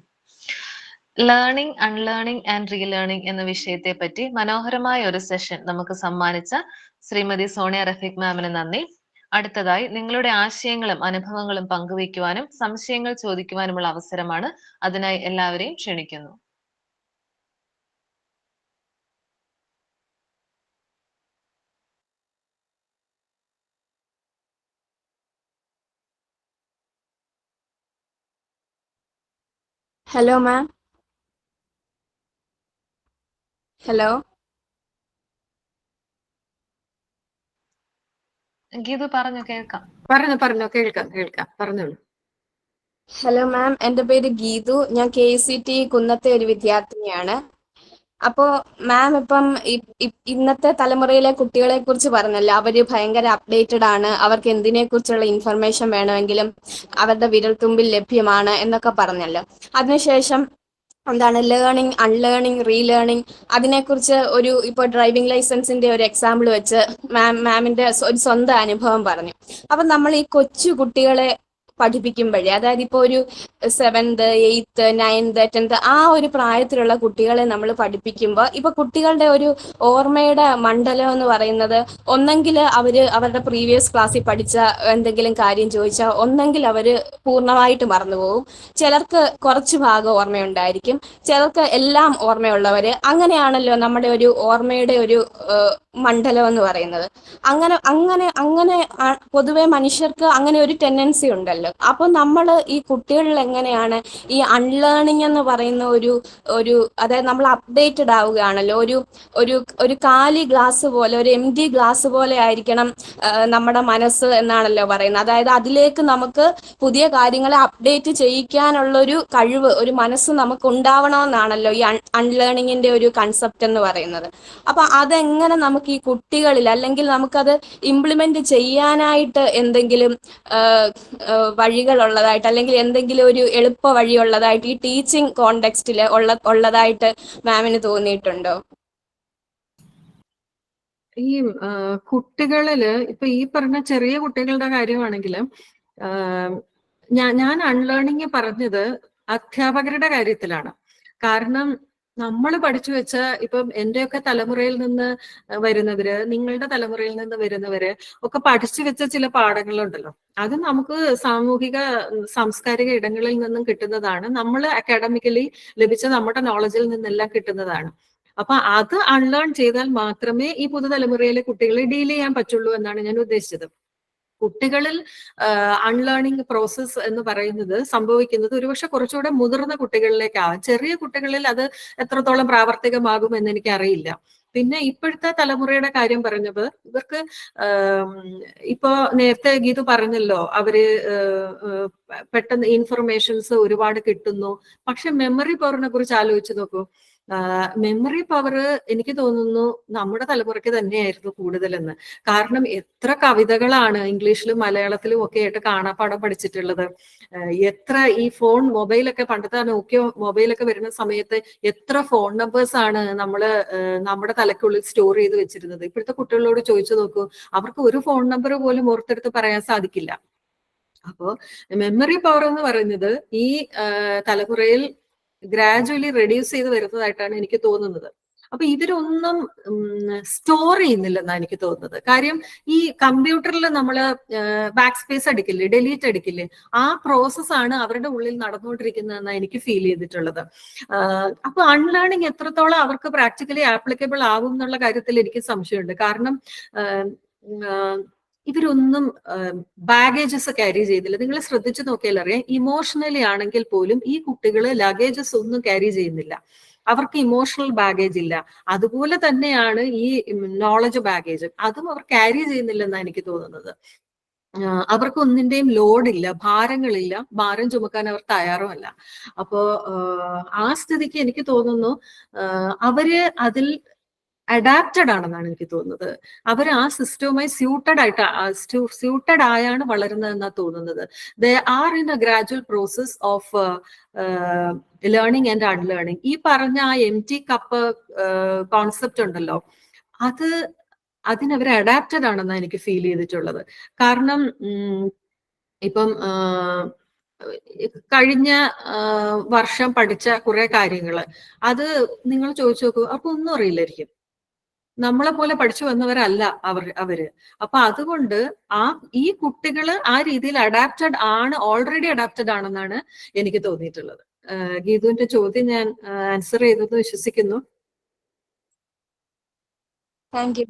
Learning, unlearning and relearning എന്ന വിഷയത്തെ പറ്റി മനോഹരമായ ഒരു സെഷൻ നമുക്ക് സമ്മാനിച്ച ശ്രീമതി സോണിയ റഫീഖ് മാമിന് നന്ദി. അടുത്തതായി നിങ്ങളുടെ ആശയങ്ങളും അനുഭവങ്ങളും പങ്കുവയ്ക്കുവാനും സംശയങ്ങൾ ചോദിക്കുവാനുമുള്ള അവസരമാണ്. അതിനായി എല്ലാവരെയും ക്ഷണിക്കുന്നു. Hello ma'am. ഹലോ ഗീതു പറഞ്ഞു, കേൾക്കാം. പറഞ്ഞോ, കേൾക്കാം പറഞ്ഞോളൂ. ഹലോ മാം, എൻ്റെ പേര് ഗീതു. ഞാൻ KCT കുന്നത്തെ ഒരു വിദ്യാർത്ഥിനിയാണ്. അപ്പോൾ മാം ഇപ്പം ഇന്നത്തെ തലമുറയിലെ കുട്ടികളെ കുറിച്ച് പറഞ്ഞല്ലോ, അവര് ഭയങ്കര അപ്ഡേറ്റഡ് ആണ്, അവർക്ക് എന്തിനെ കുറിച്ചുള്ള ഇൻഫർമേഷൻ വേണമെങ്കിലും അവരുടെ വിരൽത്തുമ്പിൽ ലഭ്യമാണ് എന്നൊക്കെ പറഞ്ഞല്ലോ. അതിനുശേഷം എന്താണ് ലേണിംഗ്, അൺലേണിംഗ്, റീലേണിംഗ്, അതിനെക്കുറിച്ച് ഇപ്പോൾ ഡ്രൈവിംഗ് ലൈസൻസിന്റെ ഒരു എക്സാമ്പിൾ വെച്ച് മാമിന്റെ ഒരു സ്വന്തം അനുഭവം പറഞ്ഞു. അപ്പം നമ്മൾ ഈ കൊച്ചു കുട്ടികളെ പഠിപ്പിക്കുമ്പോഴേ, അതായത് ഇപ്പോൾ ഒരു 7th 8th 9th 10th ആ ഒരു പ്രായത്തിലുള്ള കുട്ടികളെ നമ്മൾ പഠിപ്പിക്കുമ്പോൾ ഇപ്പൊ കുട്ടികളുടെ ഒരു ഓർമ്മയുടെ മണ്ഡലം എന്ന് പറയുന്നത്, ഒന്നെങ്കിൽ അവരുടെ പ്രീവിയസ് ക്ലാസ്സിൽ പഠിച്ച എന്തെങ്കിലും കാര്യം ചോദിച്ചാൽ ഒന്നെങ്കിൽ അവര് പൂർണ്ണമായിട്ട് മറന്നുപോകും, ചിലർക്ക് കുറച്ച് ഭാഗം ഓർമ്മയുണ്ടായിരിക്കും, ചിലർക്ക് എല്ലാം ഓർമ്മയുള്ളവര്. അങ്ങനെയാണല്ലോ നമ്മുടെ ഒരു ഓർമ്മയുടെ ഒരു മണ്ഡലം എന്ന് പറയുന്നത്. അങ്ങനെ പൊതുവെ മനുഷ്യർക്ക് അങ്ങനെ ഒരു ടെൻഡൻസി ഉണ്ടല്ലോ. അപ്പൊ നമ്മൾ ഈ കുട്ടികളിൽ എങ്ങനെയാണ് ഈ അൺലേണിംഗ് എന്ന് പറയുന്ന അതായത് നമ്മൾ അപ്ഡേറ്റഡ് ആവുകയാണല്ലോ, ഒരു കാലി ഗ്ലാസ് പോലെ, ഒരു empty ഗ്ലാസ് പോലെ ആയിരിക്കണം നമ്മുടെ മനസ്സ് എന്നാണല്ലോ പറയുന്നത്. അതായത് അതിലേക്ക് നമുക്ക് പുതിയ കാര്യങ്ങളെ അപ്ഡേറ്റ് ചെയ്യിക്കാനുള്ള ഒരു കഴിവ്, ഒരു മനസ്സ് നമുക്ക് ഉണ്ടാവണമെന്നാണല്ലോ ഈ അൺലേണിങ്ങിന്റെ ഒരു കൺസെപ്റ്റ് എന്ന് പറയുന്നത്. അപ്പൊ അതെങ്ങനെ നമുക്ക് ഈ കുട്ടികളിൽ, അല്ലെങ്കിൽ നമുക്കത് ഇംപ്ലിമെന്റ് ചെയ്യാനായിട്ട് എന്തെങ്കിലും വഴികളുള്ളതായിട്ട്, അല്ലെങ്കിൽ എന്തെങ്കിലും ഒരു എളുപ്പ വഴിയുള്ളതായിട്ട് ഈ ടീച്ചിങ് കോണ്ടെക്സ്റ്റിൽ ഉള്ളതായിട്ട് മാമിന് തോന്നിയിട്ടുണ്ടോ? ഈ കുട്ടികളില് ഇപ്പൊ ഈ പറഞ്ഞ ചെറിയ കുട്ടികളുടെ കാര്യമാണെങ്കിൽ ഞാൻ അൺലേണിംഗ് പറഞ്ഞത് അധ്യാപകരുടെ കാര്യത്തിലാണ്. കാരണം നമ്മൾ പഠിച്ചു വെച്ച, ഇപ്പം എന്റെയൊക്കെ തലമുറയിൽ നിന്ന് വരുന്നവര്, നിങ്ങളുടെ തലമുറയിൽ നിന്ന് വരുന്നവര് ഒക്കെ പഠിച്ചു വെച്ച ചില പാഠങ്ങളുണ്ടല്ലോ, അത് നമുക്ക് സാമൂഹിക സാംസ്കാരിക ഇടങ്ങളിൽ നിന്നും കിട്ടുന്നതാണ്. നമ്മൾ അക്കാഡമിക്കലി ലഭിച്ച നമ്മുടെ നോളജിൽ നിന്നെല്ലാം കിട്ടുന്നതാണ്. അപ്പൊ അത് അൺലേൺ ചെയ്താൽ മാത്രമേ ഈ പുതുതലമുറയിലെ കുട്ടികളെ ഡീൽ ചെയ്യാൻ പറ്റുള്ളൂ എന്നാണ് ഞാൻ ഉദ്ദേശിച്ചത്. കുട്ടികളിൽ അൺലേണിംഗ് പ്രോസസ്സ് എന്ന് പറയുന്നത് സംഭവിക്കുന്നത് ഒരുപക്ഷെ കുറച്ചുകൂടെ മുതിർന്ന കുട്ടികളിലേക്കാവും. ചെറിയ കുട്ടികളിൽ അത് എത്രത്തോളം പ്രാവർത്തികമാകും എന്ന് എനിക്കറിയില്ല. പിന്നെ ഇപ്പോഴത്തെ തലമുറയുടെ കാര്യം പറഞ്ഞപ്പോൾ ഇവർക്ക് ഇപ്പോ നേരത്തെ ഗീതു പറഞ്ഞല്ലോ, അവര് പെട്ടെന്ന് ഇൻഫർമേഷൻസ് ഒരുപാട് കിട്ടുന്നു. പക്ഷെ മെമ്മറി പവറിനെ കുറിച്ച് ആലോചിച്ച് നോക്കൂ. മെമ്മറി പവർ എനിക്ക് തോന്നുന്നു നമ്മുടെ തലമുറയ്ക്ക് തന്നെയായിരുന്നു കൂടുതലെന്ന്. കാരണം എത്ര കവിതകളാണ് ഇംഗ്ലീഷിലും മലയാളത്തിലും ഒക്കെ ആയിട്ട് കാണാപ്പാഠം പഠിച്ചിട്ടുള്ളത്. എത്ര ഈ ഫോൺ മൊബൈലൊക്കെ, പണ്ടത്തെ നോക്കിയോ മൊബൈലൊക്കെ വരുന്ന സമയത്ത് എത്ര ഫോൺ നമ്പേഴ്സ് ആണ് നമ്മുടെ തലയ്ക്കുള്ളിൽ സ്റ്റോർ ചെയ്ത് വെച്ചിരുന്നത്. ഇപ്പോഴത്തെ കുട്ടികളോട് ചോദിച്ചു നോക്കൂ, അവർക്ക് ഒരു ഫോൺ നമ്പർ പോലും ഓർത്തെടുത്ത് പറയാൻ സാധിക്കില്ല. അപ്പോ മെമ്മറി പവർ എന്ന് പറയുന്നത് ഈ തലമുറയിൽ ഗ്രാജുവലി റെഡ്യൂസ് ചെയ്ത് വരുന്നതായിട്ടാണ് എനിക്ക് തോന്നുന്നത്. അപ്പൊ ഇവരൊന്നും സ്റ്റോർ ചെയ്യുന്നില്ലെന്നാണ് എനിക്ക് തോന്നുന്നത്. കാര്യം ഈ കമ്പ്യൂട്ടറിൽ നമ്മൾ ബാക്ക് സ്പേസ് അടിക്കില്ലേ, ഡിലീറ്റ് അടിക്കില്ലേ, ആ പ്രോസസ്സാണ് അവരുടെ ഉള്ളിൽ നടന്നുകൊണ്ടിരിക്കുന്നതെന്നാണ് എനിക്ക് ഫീൽ ചെയ്തിട്ടുള്ളത്. അപ്പൊ അൺലേണിംഗ് എത്രത്തോളം അവർക്ക് പ്രാക്ടിക്കലി ആപ്ലിക്കബിൾ ആവും എന്നുള്ള കാര്യത്തിൽ എനിക്ക് സംശയമുണ്ട്. കാരണം ഇവരൊന്നും ബാഗേജസ് ക്യാരി ചെയ്തില്ല. നിങ്ങൾ ശ്രദ്ധിച്ചു നോക്കിയാൽ അറിയാം, ഇമോഷണലി ആണെങ്കിൽ പോലും ഈ കുട്ടികൾ ലഗേജസ് ഒന്നും ക്യാരി ചെയ്യുന്നില്ല. അവർക്ക് ഇമോഷണൽ ബാഗേജ് ഇല്ല. അതുപോലെ തന്നെയാണ് ഈ നോളജ് ബാഗേജ്, അതും അവർ ക്യാരി ചെയ്യുന്നില്ലെന്നാണ് എനിക്ക് തോന്നുന്നത്. അവർക്ക് ഒന്നിന്റെയും ലോഡില്ല, ഭാരങ്ങളില്ല, ഭാരം ചുമക്കാൻ അവർ തയ്യാറുമല്ല. അപ്പോ ആ സ്ഥിതിക്ക് എനിക്ക് തോന്നുന്നു അവര് അതിൽ അഡാപ്റ്റഡ് ആണെന്നാണ് എനിക്ക് തോന്നുന്നത്. അവർ ആ സിസ്റ്റവുമായി സ്യൂട്ടഡ് ആയാണ് വളരുന്നതെന്നാണ് തോന്നുന്നത്. ദേ are in A gradual process of learning and unlearning. ഈ പറഞ്ഞ ആ എംറ്റി കപ്പ് കോൺസെപ്റ്റ് ഉണ്ടല്ലോ, അതിനവർ അഡാപ്റ്റഡ് ആണെന്നാണ് എനിക്ക് ഫീൽ ചെയ്തിട്ടുള്ളത്. കാരണം ഇപ്പം കഴിഞ്ഞ വർഷം പഠിച്ച കുറെ കാര്യങ്ങള് അത് നിങ്ങൾ ചോദിച്ചു നോക്കൂ, അപ്പൊ ഒന്നും അറിയില്ലായിരിക്കും. നമ്മളെ പോലെ പഠിച്ചു വന്നവരല്ല അവര്. അപ്പൊ അതുകൊണ്ട് ഈ കുട്ടികള് ആ രീതിയിൽ ഓൾറെഡി അഡാപ്റ്റഡ് ആണെന്നാണ് എനിക്ക് തോന്നിയിട്ടുള്ളത്. ഗീതുവിന്റെ ചോദ്യം ഞാൻ ആൻസർ ചെയ്തെന്ന് വിശ്വസിക്കുന്നു. Thank you.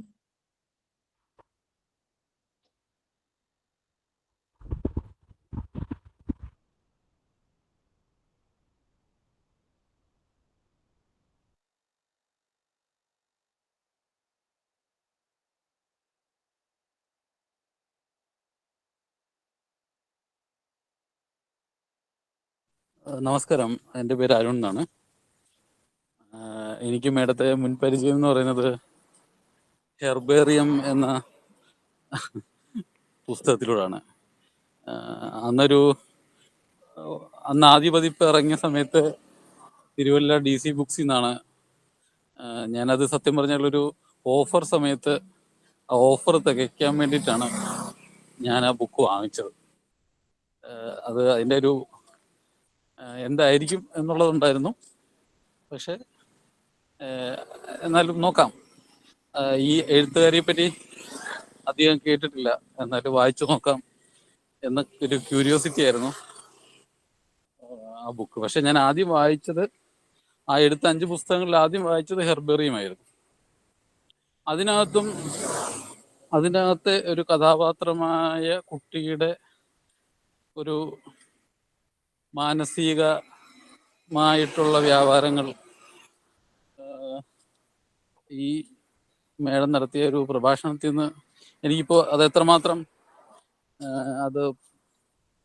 നമസ്കാരം, എൻ്റെ പേര് അരുൺ എന്നാണ്. എനിക്ക് മേഡത്തെ മുൻപരിചയം എന്ന് പറയുന്നത് ഹെർബേറിയം എന്ന പുസ്തകത്തിലൂടെയാണ്. അന്ന് ആദ്യ പതിപ്പ് ഇറങ്ങിയ സമയത്ത് തിരുവല്ല DC ബുക്സിൽ നിന്നാണ് ഞാനത് സത്യം പറഞ്ഞാലൊരു ഓഫർ സമയത്ത് ആ ഓഫർ തികയ്ക്കാൻ വേണ്ടിയിട്ടാണ് ഞാൻ ആ ബുക്ക് വാങ്ങിച്ചത്. അത് അതിൻ്റെ ഒരു എന്തായിരിക്കും എന്നുള്ളതുണ്ടായിരുന്നു. പക്ഷെ എന്നാലും നോക്കാം. ഈ എഴുത്തുകാരിയെ പറ്റി അധികം കേട്ടിട്ടില്ല, എന്നാലും വായിച്ചു നോക്കാം എന്ന ഒരു ക്യൂരിയോസിറ്റി ആയിരുന്നു ആ ബുക്ക്. പക്ഷെ ഞാൻ ആദ്യം വായിച്ചത്, ആ എടുത്ത 5 പുസ്തകങ്ങളിൽ ആദ്യം വായിച്ചത് ഹെർബേറിയം ആയിരുന്നു. അതിനകത്തെ ഒരു കഥാപാത്രമായ കുട്ടിയുടെ ഒരു മാനസികമായിട്ടുള്ള വ്യാപാരങ്ങൾ ഈ മേഡം നടത്തിയ ഒരു പ്രഭാഷണത്തിൽ നിന്ന് എനിക്കിപ്പോൾ അത് എത്രമാത്രം അത്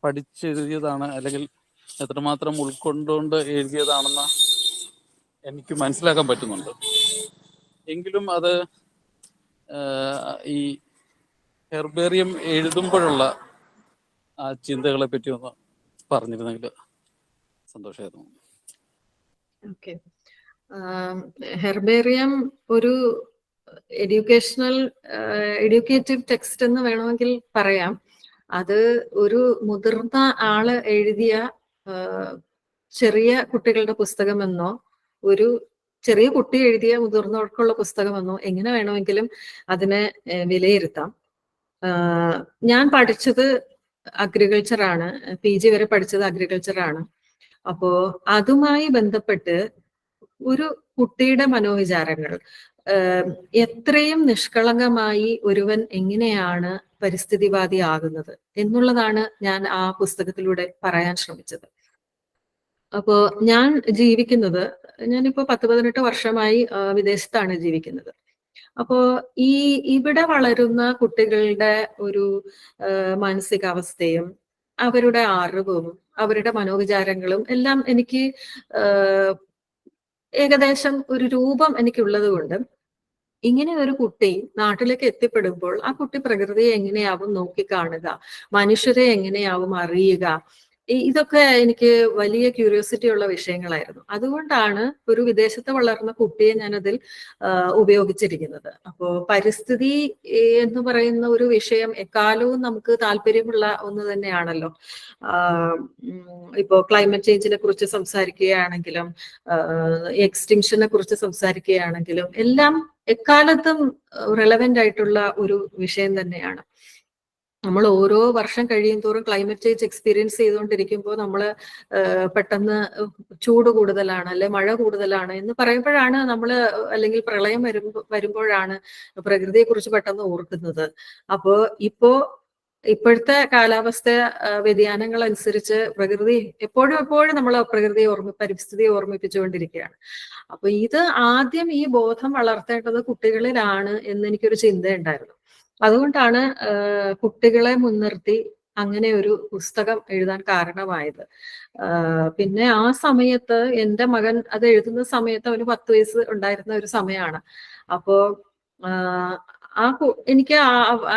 പഠിച്ചെഴുതിയതാണ്, അല്ലെങ്കിൽ എത്രമാത്രം ഉൾക്കൊണ്ടുകൊണ്ട് എഴുതിയതാണെന്ന് എനിക്ക് മനസ്സിലാക്കാൻ പറ്റുന്നുണ്ട്. എങ്കിലും അത് ഈ ഹെർബേറിയം എഴുതുമ്പോഴുള്ള ആ ചിന്തകളെ പറ്റി ഒന്ന് പറഞ്ഞിരുന്നെങ്കിൽ സന്തോഷമായിരുന്നു. ഓക്കെ. ഹെർബേറിയം ഒരു എഡ്യൂക്കേറ്റീവ് ടെക്സ്റ്റ് എന്ന് വേണമെങ്കിൽ പറയാം. അത് ഒരു മുതിർന്ന ആള് എഴുതിയ ചെറിയ കുട്ടികളുടെ പുസ്തകമെന്നോ, ഒരു ചെറിയ കുട്ടി എഴുതിയ മുതിർന്നവർക്കുള്ള പുസ്തകമെന്നോ എങ്ങനെ വേണമെങ്കിലും അതിനെ വിലയിരുത്താം. ഞാൻ പഠിച്ചത് അഗ്രികൾച്ചറാണ്, PG വരെ പഠിച്ചത് അഗ്രികൾച്ചറാണ്. അപ്പോ അതുമായി ബന്ധപ്പെട്ട് ഒരു കുട്ടിയുടെ മനോവിചാരങ്ങൾ, എത്രയും നിഷ്കളങ്കമായി ഒരുവൻ എങ്ങനെയാണ് പരിസ്ഥിതിവാദി ആകുന്നത് എന്നുള്ളതാണ് ഞാൻ ആ പുസ്തകത്തിലൂടെ പറയാൻ ശ്രമിച്ചത്. അപ്പോ ഞാനിപ്പോ 10-18 വർഷമായി വിദേശത്താണ് ജീവിക്കുന്നത്. അപ്പോ ഇവിടെ വളരുന്ന കുട്ടികളുടെ ഒരു മാനസികാവസ്ഥയും അവരുടെ അറിവും അവരുടെ മനോവിചാരങ്ങളും എല്ലാം എനിക്ക് ഏകദേശം ഒരു രൂപം എനിക്കുള്ളത് കൊണ്ട്, ഇങ്ങനെ ഒരു കുട്ടി നാട്ടിലേക്ക് എത്തിപ്പെടുമ്പോൾ ആ കുട്ടി പ്രകൃതിയെ എങ്ങനെയാവും നോക്കിക്കാണുക, മനുഷ്യരെ എങ്ങനെയാവും അറിയുക, ഇതൊക്കെ എനിക്ക് വലിയ ക്യൂരിയോസിറ്റി ഉള്ള വിഷയങ്ങളായിരുന്നു. അതുകൊണ്ടാണ് ഒരു വിദേശത്ത് വളർന്ന കുട്ടിയെ ഞാനതിൽ ഉപയോഗിച്ചിരിക്കുന്നത്. അപ്പോ പരിസ്ഥിതി എന്ന് പറയുന്ന ഒരു വിഷയം എക്കാലവും നമുക്ക് താല്പര്യമുള്ള ഒന്ന് തന്നെയാണല്ലോ. ഇപ്പോ ക്ലൈമറ്റ് ചേഞ്ചിനെ കുറിച്ച് സംസാരിക്കുകയാണെങ്കിലും എക്സ്റ്റിങ്ഷനെ കുറിച്ച് സംസാരിക്കുകയാണെങ്കിലും എല്ലാം എക്കാലത്തും റെലവെന്റ് ആയിട്ടുള്ള ഒരു വിഷയം തന്നെയാണ്. നമ്മൾ ഓരോ വർഷം കഴിയും തോറും ക്ലൈമറ്റ് ചേഞ്ച് എക്സ്പീരിയൻസ് ചെയ്തുകൊണ്ടിരിക്കുമ്പോൾ നമ്മൾ പെട്ടെന്ന് ചൂട് കൂടുതലാണ് അല്ലെ മഴ കൂടുതലാണ് എന്ന് പറയുമ്പോഴാണ് നമ്മൾ, അല്ലെങ്കിൽ പ്രളയം വരുമ്പോഴാണ് പ്രകൃതിയെ കുറിച്ച് പെട്ടെന്ന് ഓർക്കുന്നത്. അപ്പോ ഇപ്പോഴത്തെ കാലാവസ്ഥ വ്യതിയാനങ്ങൾ അനുസരിച്ച് പ്രകൃതി എപ്പോഴും നമ്മൾ പരിസ്ഥിതിയെ ഓർമ്മിപ്പിച്ചുകൊണ്ടിരിക്കുകയാണ്. അപ്പൊ ഇത് ആദ്യം ഈ ബോധം വളർത്തേണ്ടത് കുട്ടികളിലാണ് എന്ന് എനിക്കൊരു ചിന്തയുണ്ടായിരുന്നു. അതുകൊണ്ടാണ് കുട്ടികളെ മുൻനിർത്തി അങ്ങനെ ഒരു പുസ്തകം എഴുതാൻ കാരണമായത്. പിന്നെ ആ സമയത്ത് എൻ്റെ മകൻ അത് എഴുതുന്ന സമയത്ത് അവന് 10 വയസ്സ് ഉണ്ടായിരുന്ന ഒരു സമയമാണ്. അപ്പോ എനിക്ക്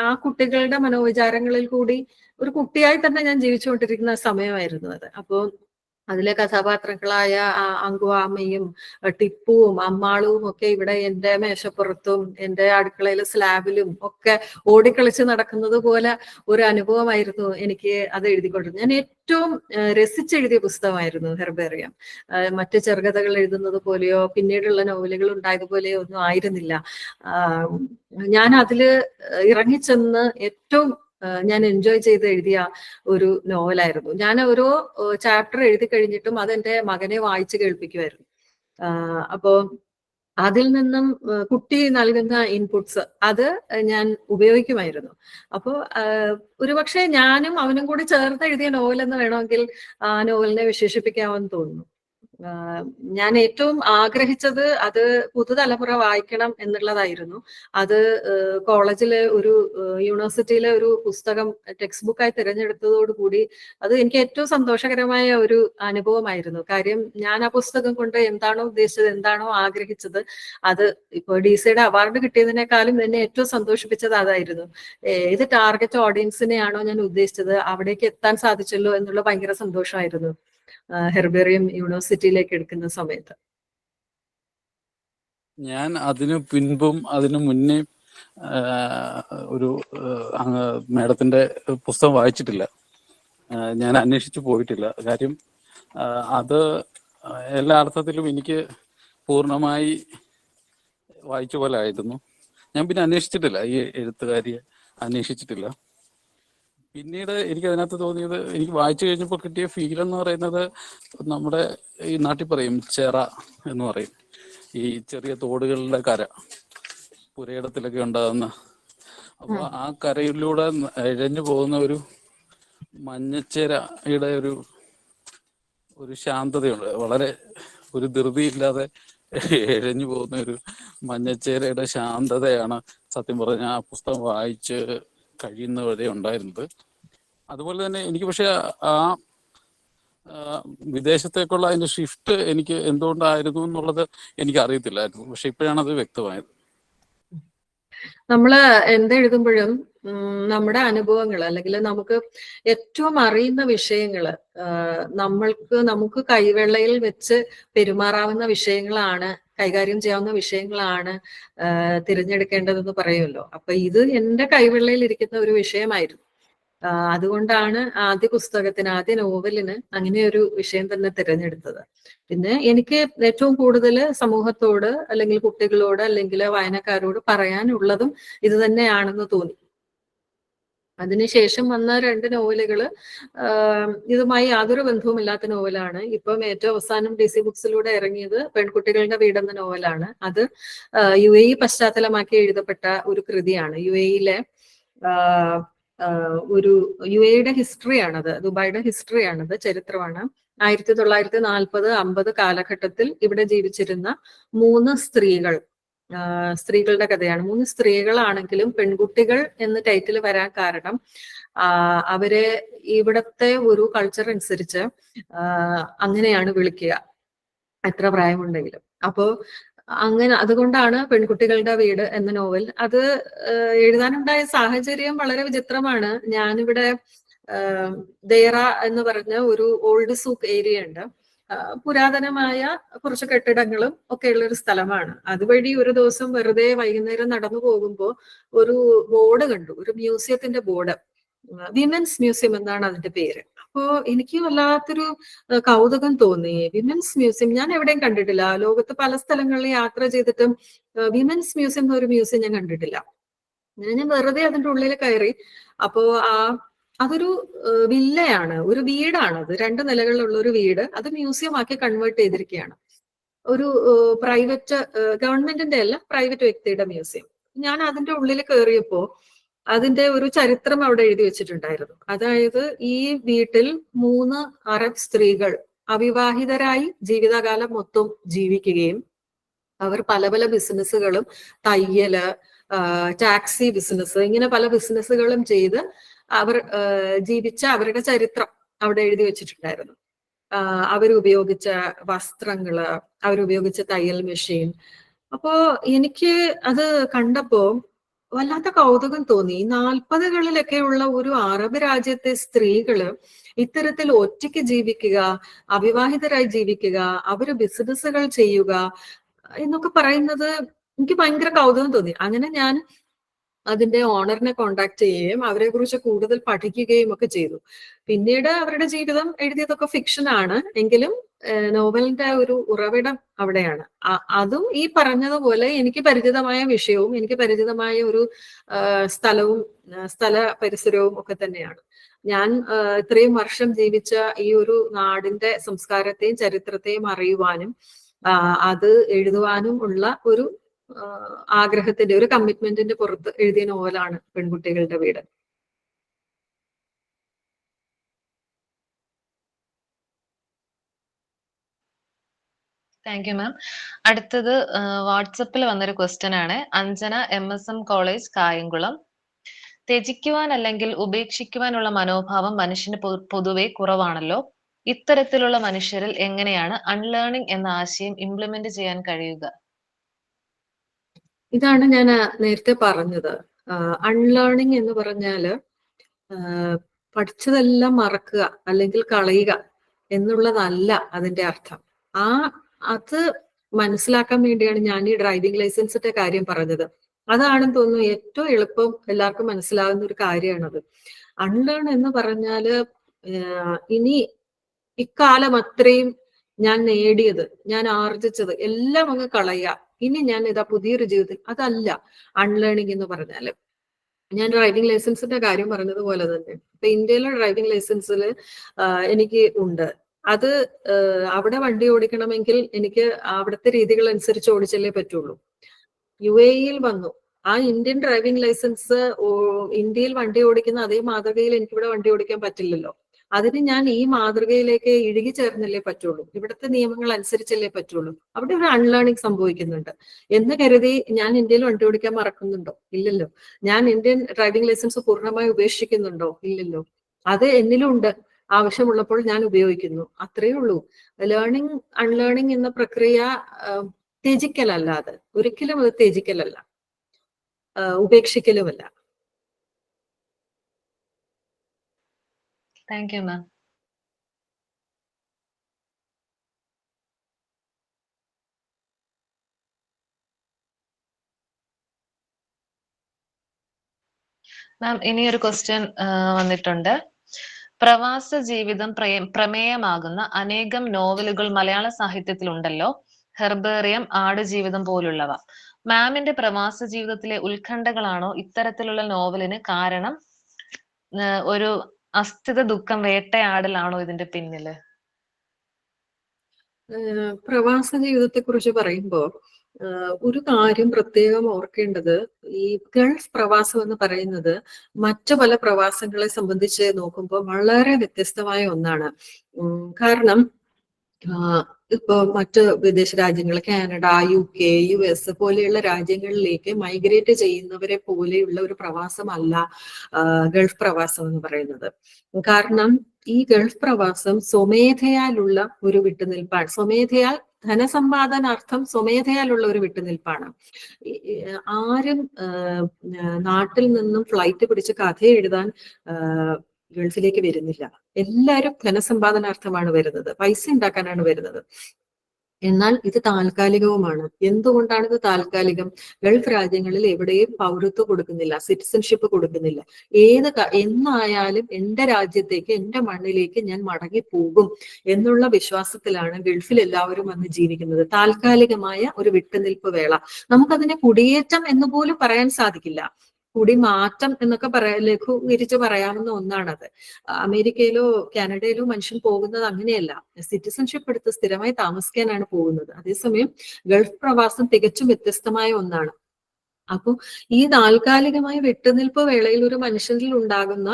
ആ കുട്ടികളുടെ മനോവിചാരങ്ങളിൽ കൂടി ഒരു കുട്ടിയായി തന്നെ ഞാൻ ജീവിച്ചുകൊണ്ടിരിക്കുന്ന സമയമായിരുന്നു അത്. അപ്പോ അതിലെ കഥാപാത്രങ്ങളായ അങ്കുവാമയും ടിപ്പുവും അമ്മാളും ഒക്കെ ഇവിടെ എന്റെ മേശപ്പുറത്തും എന്റെ അടുക്കളയിലെ സ്ലാബിലും ഒക്കെ ഓടിക്കളിച്ച് നടക്കുന്നത് പോലെ ഒരു അനുഭവമായിരുന്നു എനിക്ക് അത് എഴുതിക്കൊണ്ടിരുന്നത്. ഞാൻ ഏറ്റവും രസിച്ചെഴുതിയ പുസ്തകമായിരുന്നു ഹെർബേറിയം. മറ്റ് ചെറുകഥകൾ എഴുതുന്നത് പോലെയോ പിന്നീടുള്ള നോവലുകൾ ഉണ്ടായതുപോലെയോ ഒന്നും ആയിരുന്നില്ല. ഞാൻ അതില് ഇറങ്ങിച്ചെന്ന് ഏറ്റവും ഞാൻ എൻജോയ് ചെയ്ത് എഴുതിയ ഒരു നോവലായിരുന്നു. ഞാൻ ഓരോ ചാപ്റ്റർ എഴുതി കഴിഞ്ഞിട്ടും അതെന്റെ മകനെ വായിച്ചു കേൾപ്പിക്കുമായിരുന്നു. അപ്പോ അതിൽ നിന്നും കുട്ടി നൽകുന്ന ഇൻപുട്സ് അത് ഞാൻ ഉപയോഗിക്കുമായിരുന്നു. അപ്പോൾ ഒരുപക്ഷെ ഞാനും അവനും കൂടി ചേർത്ത് എഴുതിയ നോവൽ എന്ന് വേണമെങ്കിൽ ആ നോവലിനെ വിശേഷിപ്പിക്കാമെന്ന് തോന്നുന്നു. ഞാൻ ഏറ്റവും ആഗ്രഹിച്ചത് അത് പുതുതലമുറ വായിക്കണം എന്നുള്ളതായിരുന്നു. അത് കോളേജിലെ ഒരു യൂണിവേഴ്സിറ്റിയിലെ ഒരു പുസ്തകം ടെക്സ്റ്റ് ബുക്കായി തിരഞ്ഞെടുത്തതോടുകൂടി അത് എനിക്ക് ഏറ്റവും സന്തോഷകരമായ ഒരു അനുഭവമായിരുന്നു. കാര്യം ഞാൻ ആ പുസ്തകം കൊണ്ട് എന്താണോ ഉദ്ദേശിച്ചത്, എന്താണോ ആഗ്രഹിച്ചത്, അത് ഇപ്പോൾ DC-യുടെ അവാർഡ് കിട്ടിയതിനേക്കാളും എന്നെ ഏറ്റവും സന്തോഷിപ്പിച്ചത് അതായിരുന്നു. ഏത് ടാർഗറ്റ് ഓഡിയൻസിനെയാണോ ഞാൻ ഉദ്ദേശിച്ചത് അവിടേക്ക് എത്താൻ സാധിച്ചല്ലോ എന്നുള്ള ഭയങ്കര സന്തോഷമായിരുന്നു ഹെർബേറിയം യൂണിവേഴ്സിറ്റിയിലേക്ക് എടുക്കുന്ന സമയത്ത്. ഞാൻ അതിനു പിൻപും അതിനു മുന്നേ ഒരു മാഡത്തിന്റെ പുസ്തകം വായിച്ചിട്ടില്ല. ഞാൻ അന്വേഷിച്ചു പോയിട്ടില്ല. കാര്യം അത് എല്ലാ അർത്ഥത്തിലും എനിക്ക് പൂർണ്ണമായി വായിച്ച പോലെ ആയിരുന്നു. ഞാൻ പിന്നെ അന്വേഷിച്ചിട്ടില്ല, ഈ എഴുത്തുകാരിയെ അന്വേഷിച്ചിട്ടില്ല. പിന്നീട് എനിക്ക് അതിനകത്ത് തോന്നിയത്, എനിക്ക് വായിച്ചു കഴിഞ്ഞപ്പോൾ കിട്ടിയ ഫീൽ എന്ന് പറയുന്നത്, നമ്മുടെ ഈ നാട്ടിൽ പറയും ചെറ എന്ന് പറയും, ഈ ചെറിയ തോടുകളുടെ കര, പുരയിടത്തിലൊക്കെ ഉണ്ടാകുന്ന. അപ്പൊ ആ കരയിലൂടെ ഇഴഞ്ഞു പോകുന്ന ഒരു മഞ്ഞച്ചേരയുടെ ഒരു ശാന്തതയുണ്ട്. വളരെ ഒരു ധൃതിയില്ലാതെ ഇഴഞ്ഞു പോകുന്ന ഒരു മഞ്ഞച്ചേരയുടെ ശാന്തതയാണ് സത്യം പറഞ്ഞ ആ പുസ്തകം വായിച്ച് കഴിയുന്ന വരെ ഉണ്ടായിരുന്നത്. അതുപോലെ തന്നെ എനിക്ക് പക്ഷെ ആ വിദേശത്തേക്കുള്ള അതിന്റെ ഷിഫ്റ്റ് എനിക്ക് എന്തുകൊണ്ടായിരുന്നു എന്നുള്ളത് എനിക്ക് അറിയത്തില്ലായിരുന്നു. പക്ഷെ ഇപ്പോഴാണ് അത് വ്യക്തമായത്. നമ്മള് എന്തെഴുതുമ്പോഴും നമ്മുടെ അനുഭവങ്ങൾ അല്ലെങ്കിൽ നമുക്ക് ഏറ്റവും അറിയുന്ന വിഷയങ്ങള് നമുക്ക് കൈവെള്ളയിൽ വെച്ച് പെരുമാറാവുന്ന വിഷയങ്ങളാണ്, കൈകാര്യം ചെയ്യാവുന്ന വിഷയങ്ങളാണ് തിരഞ്ഞെടുക്കേണ്ടതെന്ന് പറയുമല്ലോ. അപ്പൊ ഇത് എന്റെ കൈവെള്ളയിൽ ഇരിക്കുന്ന ഒരു വിഷയമായിരുന്നു. അതുകൊണ്ടാണ് ആദ്യ നോവലിന് അങ്ങനെ ഒരു വിഷയം തന്നെ തിരഞ്ഞെടുത്തത്. പിന്നെ എനിക്ക് ഏറ്റവും കൂടുതൽ സമൂഹത്തോട് അല്ലെങ്കിൽ കുട്ടികളോട് അല്ലെങ്കിൽ വായനക്കാരോട് പറയാനുള്ളതും ഇത് തന്നെയാണെന്ന് തോന്നി. അതിനുശേഷം വന്ന 2 നോവലുകള് ഇതുമായി യാതൊരു ബന്ധവുമില്ലാത്ത നോവലാണ്. ഇപ്പം ഏറ്റവും അവസാനം DC ബുക്സിലൂടെ ഇറങ്ങിയത് പെൺകുട്ടികളുടെ വീടെന്ന നോവലാണ്. അത് UAE പശ്ചാത്തലമാക്കി എഴുതപ്പെട്ട ഒരു കൃതിയാണ്. UAE-യിലെ ഒരു UAE-യുടെ ഹിസ്റ്ററിയാണത്, ദുബായിയുടെ ഹിസ്റ്ററിയാണത്, ചരിത്രമാണ്. 1940-50 കാലഘട്ടത്തിൽ ഇവിടെ ജീവിച്ചിരുന്ന 3 സ്ത്രീകളുടെ കഥയാണ്. 3 സ്ത്രീകളാണെങ്കിലും പെൺകുട്ടികൾ എന്ന് ടൈറ്റിൽ വരാൻ കാരണം അവരെ ഇവിടത്തെ ഒരു കൾച്ചർ അനുസരിച്ച് അങ്ങനെയാണ് വിളിക്കുക, എത്ര പ്രായമുണ്ടെങ്കിലും. അപ്പോ അതുകൊണ്ടാണ് പെൺകുട്ടികളുടെ വീട് എന്ന നോവൽ. അത് എഴുതാനുണ്ടായ സാഹചര്യം വളരെ വിചിത്രമാണ്. ഞാനിവിടെ ദേറ എന്ന് പറഞ്ഞ ഒരു ഓൾഡ് സൂക്ക് ഏരിയ ഉണ്ട്. പുരാതനമായ കുറച്ച് കെട്ടിടങ്ങളും ഒക്കെ ഉള്ള ഒരു സ്ഥലമാണ്. അതുവഴി ഒരു ദിവസം വെറുതെ വൈകുന്നേരം നടന്നു പോകുമ്പോൾ ഒരു ബോർഡ് കണ്ടു, ഒരു മ്യൂസിയത്തിന്റെ ബോർഡ്. വിമൻസ് മ്യൂസിയം എന്നാണ് അതിന്റെ പേര്. അപ്പോ എനിക്ക് വല്ലാത്തൊരു കൗതുകം തോന്നി. വിമൻസ് മ്യൂസിയം ഞാൻ എവിടെയും കണ്ടിട്ടില്ല. ലോകത്ത് പല സ്ഥലങ്ങളിൽ യാത്ര ചെയ്തിട്ടും വിമൻസ് മ്യൂസിയം എന്നൊരു മ്യൂസിയം ഞാൻ കണ്ടിട്ടില്ല. ഞാൻ വെറുതെ അതിന്റെ ഉള്ളിൽ കയറി. അപ്പോ അതൊരു വില്ലയാണ്, ഒരു വീടാണ്. അത് 2 നിലകളിലുള്ള ഒരു വീട്. അത് മ്യൂസിയം ആക്കി കൺവേർട്ട് ചെയ്തിരിക്കുകയാണ്. ഒരു പ്രൈവറ്റ്, ഗവൺമെന്റിന്റെ അല്ല, പ്രൈവറ്റ് വ്യക്തിയുടെ മ്യൂസിയം. ഞാൻ അതിന്റെ ഉള്ളിൽ കയറിയപ്പോ അതിന്റെ ഒരു ചരിത്രം അവിടെ എഴുതി വെച്ചിട്ടുണ്ടായിരുന്നു. അതായത് ഈ വീട്ടിൽ 3 അറബ് സ്ത്രീകൾ അവിവാഹിതരായി ജീവിതകാലം മൊത്തം ജീവിക്കുകയും അവർ പല പല ബിസിനസ്സുകളും, തയ്യല്, ടാക്സി ബിസിനസ്, ഇങ്ങനെ പല ബിസിനസ്സുകളും ചെയ്ത് അവർ ജീവിച്ച അവരുടെ ചരിത്രം അവിടെ എഴുതി വെച്ചിട്ടുണ്ടായിരുന്നു. അവരുപയോഗിച്ച വസ്ത്രങ്ങള്, അവരുപയോഗിച്ച തയ്യൽ മെഷീൻ, അപ്പോ എനിക്ക് അത് കണ്ടപ്പോ വല്ലാത്ത കൗതുകം തോന്നി. 40കളിലൊക്കെ ഉള്ള ഒരു അറബ് രാജ്യത്തെ സ്ത്രീകള് ഇത്തരത്തിൽ ഒറ്റയ്ക്ക് ജീവിക്കുക, അവിവാഹിതരായി ജീവിക്കുക, അവര് ബിസിനസ്സുകൾ ചെയ്യുക എന്നൊക്കെ പറയുന്നത് എനിക്ക് ഭയങ്കര കൗതുകം തോന്നി. അങ്ങനെ ഞാൻ അതിന്റെ ഓണറിനെ കോണ്ടാക്ട് ചെയ്യുകയും അവരെ കുറിച്ച് കൂടുതൽ പഠിക്കുകയും ഒക്കെ ചെയ്തു. പിന്നീട് അവരുടെ ജീവിതം എഴുതിയതൊക്കെ ഫിക്ഷൻ ആണ് എങ്കിലും നോവലിന്റെ ഒരു ഉറവിടം അവിടെയാണ്. അതും ഈ പറഞ്ഞതുപോലെ എനിക്ക് പരിചിതമായ വിഷയവും എനിക്ക് പരിചിതമായ ഒരു സ്ഥലവും സ്ഥല പരിസരവും ഒക്കെ തന്നെയാണ്. ഞാൻ ഇത്രയും വർഷം ജീവിച്ച ഈ ഒരു നാടിന്റെ സംസ്കാരത്തെയും ചരിത്രത്തെയും അറിയുവാനും അത് എഴുതുവാനും ഉള്ള ഒരു ആഗ്രഹത്തിന്റെ ഒരു കമ്മിറ്റ്മെന്റിന്റെ പുറത്ത് എഴുതിയ നോവലാണ് പെൺകുട്ടികളുടെ വീട്. Thank you ma'am. അടുത്തത് വാട്സപ്പിൽ വന്നൊരു ക്വസ്റ്റ്യൻ ആണ്. Anjana, MSM college, Kayamkulam. ത്യജിക്കുവാൻ അല്ലെങ്കിൽ ഉപേക്ഷിക്കുവാനുള്ള മനോഭാവം മനുഷ്യന് പൊതുവെ കുറവാണല്ലോ. ഇത്തരത്തിലുള്ള മനുഷ്യരിൽ എങ്ങനെയാണ് അൺലേണിംഗ് എന്ന ആശയം ഇംപ്ലിമെന്റ് ചെയ്യാൻ കഴിയുക? ഇതാണ് ഞാൻ നേരത്തെ പറഞ്ഞത്. അൺലേണിംഗ് എന്ന് പറഞ്ഞാല് പഠിച്ചതെല്ലാം മറക്കുക അല്ലെങ്കിൽ കളയുക എന്നുള്ളതല്ല അതിന്റെ അർത്ഥം. അത് മനസ്സിലാക്കാൻ വേണ്ടിയാണ് ഞാൻ ഈ ഡ്രൈവിംഗ് ലൈസൻസിന്റെ കാര്യം പറഞ്ഞത്. അതാണെന്ന് തോന്നുന്നു ഏറ്റവും എളുപ്പം എല്ലാവർക്കും മനസ്സിലാകുന്ന ഒരു കാര്യമാണത്. അൺലേൺ എന്ന് പറഞ്ഞാല് ഇനി ഇക്കാലം അത്രയും ഞാൻ നേടിയത്, ഞാൻ ആർജിച്ചത് എല്ലാം അങ്ങ് കളയുക, ഇനി ഞാൻ ഇതാ പുതിയൊരു ജീവിതത്തിൽ, അതല്ല അൺലേണിംഗ് എന്ന് പറഞ്ഞാല്. ഞാൻ ഡ്രൈവിംഗ് ലൈസൻസിന്റെ കാര്യം പറഞ്ഞതുപോലെ തന്നെ ഇപ്പൊ ഇന്ത്യയിലെ ഡ്രൈവിംഗ് ലൈസൻസിൽ എനിക്ക് ഉണ്ട്. അത് അവിടെ വണ്ടി ഓടിക്കണമെങ്കിൽ എനിക്ക് അവിടുത്തെ രീതികൾ അനുസരിച്ച് ഓടിച്ചല്ലേ പറ്റുള്ളൂ. UAE-യിൽ വന്നു, ആ ഇന്ത്യൻ ഡ്രൈവിംഗ് ലൈസൻസ് ഇന്ത്യയിൽ വണ്ടി ഓടിക്കുന്ന അതേ മാതൃകയിൽ എനിക്കിവിടെ വണ്ടി ഓടിക്കാൻ പറ്റില്ലല്ലോ. അതിന് ഞാൻ ഈ മാതൃകയിലേക്ക് ഇഴുകി ചേർന്നല്ലേ പറ്റുള്ളൂ, ഇവിടുത്തെ നിയമങ്ങൾ അനുസരിച്ചല്ലേ പറ്റുള്ളൂ. അവിടെ ഒരു അൺലേണിംഗ് സംഭവിക്കുന്നുണ്ട്. എന്ന് കരുതി ഞാൻ ഇന്ത്യയിൽ വണ്ടി ഓടിക്കാൻ മറക്കുന്നുണ്ടോ? ഇല്ലല്ലോ. ഞാൻ ഇന്ത്യൻ ഡ്രൈവിംഗ് ലൈസൻസ് പൂർണ്ണമായി ഉപേക്ഷിക്കുന്നുണ്ടോ? ഇല്ലല്ലോ. അത് എന്നിലുണ്ട്, ആവശ്യമുള്ളപ്പോൾ ഞാൻ ഉപയോഗിക്കുന്നു, അത്രയേ ഉള്ളൂ. ലേണിംഗ് അൺലേണിംഗ് എന്ന പ്രക്രിയ ത്യജിക്കലല്ല, അത് ഒരിക്കലും അത് ത്യജിക്കലല്ല, ഉപേക്ഷിക്കലുമല്ല. താങ്ക് യു മാം. മാം, ഇനിയൊരു ക്വസ്റ്റ്യൻ വന്നിട്ടുണ്ട്. പ്രവാസ ജീവിതം പ്രമേയമാകുന്ന അനേകം നോവലുകൾ മലയാള സാഹിത്യത്തിലുണ്ടല്ലോ. ഹെർബേറിയം, ആടുജീവിതം പോലുള്ളവ. മാമിന്റെ പ്രവാസ ജീവിതത്തിലെ ഉത്കണ്ഠകളാണോ ഇത്തരത്തിലുള്ള നോവലിന് കാരണം? ഒരു അസ്ഥിത ദുഃഖം, വേട്ടയാടലാണോ ഇതിന്റെ പിന്നില്? പ്രവാസ ജീവിതത്തെ കുറിച്ച് പറയുമ്പോൾ ഒരു കാര്യം പ്രത്യേകം ഓർക്കേണ്ടത്, ഈ ഗൾഫ് പ്രവാസം എന്ന് പറയുന്നത് മറ്റു പല പ്രവാസങ്ങളെ സംബന്ധിച്ച് നോക്കുമ്പോൾ വളരെ വ്യത്യസ്തമായ ഒന്നാണ്. കാരണം ഇപ്പൊ മറ്റ് വിദേശ രാജ്യങ്ങൾ, കാനഡ, UK, US പോലെയുള്ള രാജ്യങ്ങളിലേക്ക് മൈഗ്രേറ്റ് ചെയ്യുന്നവരെ പോലെയുള്ള ഒരു പ്രവാസമല്ല ഗൾഫ് പ്രവാസം എന്ന് പറയുന്നത്. കാരണം ഈ ഗൾഫ് പ്രവാസം സ്വമേധയാലുള്ള ഒരു വിട്ടുനിൽപ്പാണ്. സ്വമേധയാൽ ധനസമ്പാദനാർത്ഥം സ്വമേധയാലുള്ള ഒരു വിട്ടുനിൽപ്പാണ്. ആരും നാട്ടിൽ നിന്നും ഫ്ലൈറ്റ് പിടിച്ച് കഥ എഴുതാൻ ഗൾഫിലേക്ക് വരുന്നില്ല. എല്ലാവരും ധനസമ്പാദനാർത്ഥമാണ് വരുന്നത്, പൈസ ഉണ്ടാക്കാനാണ് വരുന്നത്. എന്നാൽ ഇത് താൽക്കാലികവുമാണ്. എന്തുകൊണ്ടാണ് ഇത് താൽക്കാലികം? ഗൾഫ് രാജ്യങ്ങളിൽ എവിടെയും പൗരത്വം കൊടുക്കുന്നില്ല, സിറ്റിസൺഷിപ്പ് കൊടുക്കുന്നില്ല. എന്നായാലും എന്റെ രാജ്യത്തേക്ക്, എന്റെ മണ്ണിലേക്ക് ഞാൻ മടങ്ങി പോകും എന്നുള്ള വിശ്വാസത്തിലാണ് ഗൾഫിൽ എല്ലാവരും വന്ന് ജീവിക്കുന്നത്. താൽക്കാലികമായ ഒരു വിട്ടുനിൽപ്പ് വേള. നമുക്കതിനെ കുടിയേറ്റം എന്ന് പോലും പറയാൻ സാധിക്കില്ല. കുടിമാറ്റം എന്നൊക്കെ ലഘൂകരിച്ച് പറയാവുന്ന ഒന്നാണത്. അമേരിക്കയിലോ കാനഡയിലോ മനുഷ്യൻ പോകുന്നത് അങ്ങനെയല്ല, സിറ്റിസൺഷിപ്പ് എടുത്ത് സ്ഥിരമായി താമസിക്കാനാണ് പോകുന്നത്. അതേസമയം ഗൾഫ് പ്രവാസം തികച്ചും വ്യത്യസ്തമായ ഒന്നാണ്. അപ്പൊ ഈ താൽക്കാലികമായ വിട്ടുനിൽപ്പ് വേളയിൽ ഒരു മനുഷ്യനിൽ ഉണ്ടാകുന്ന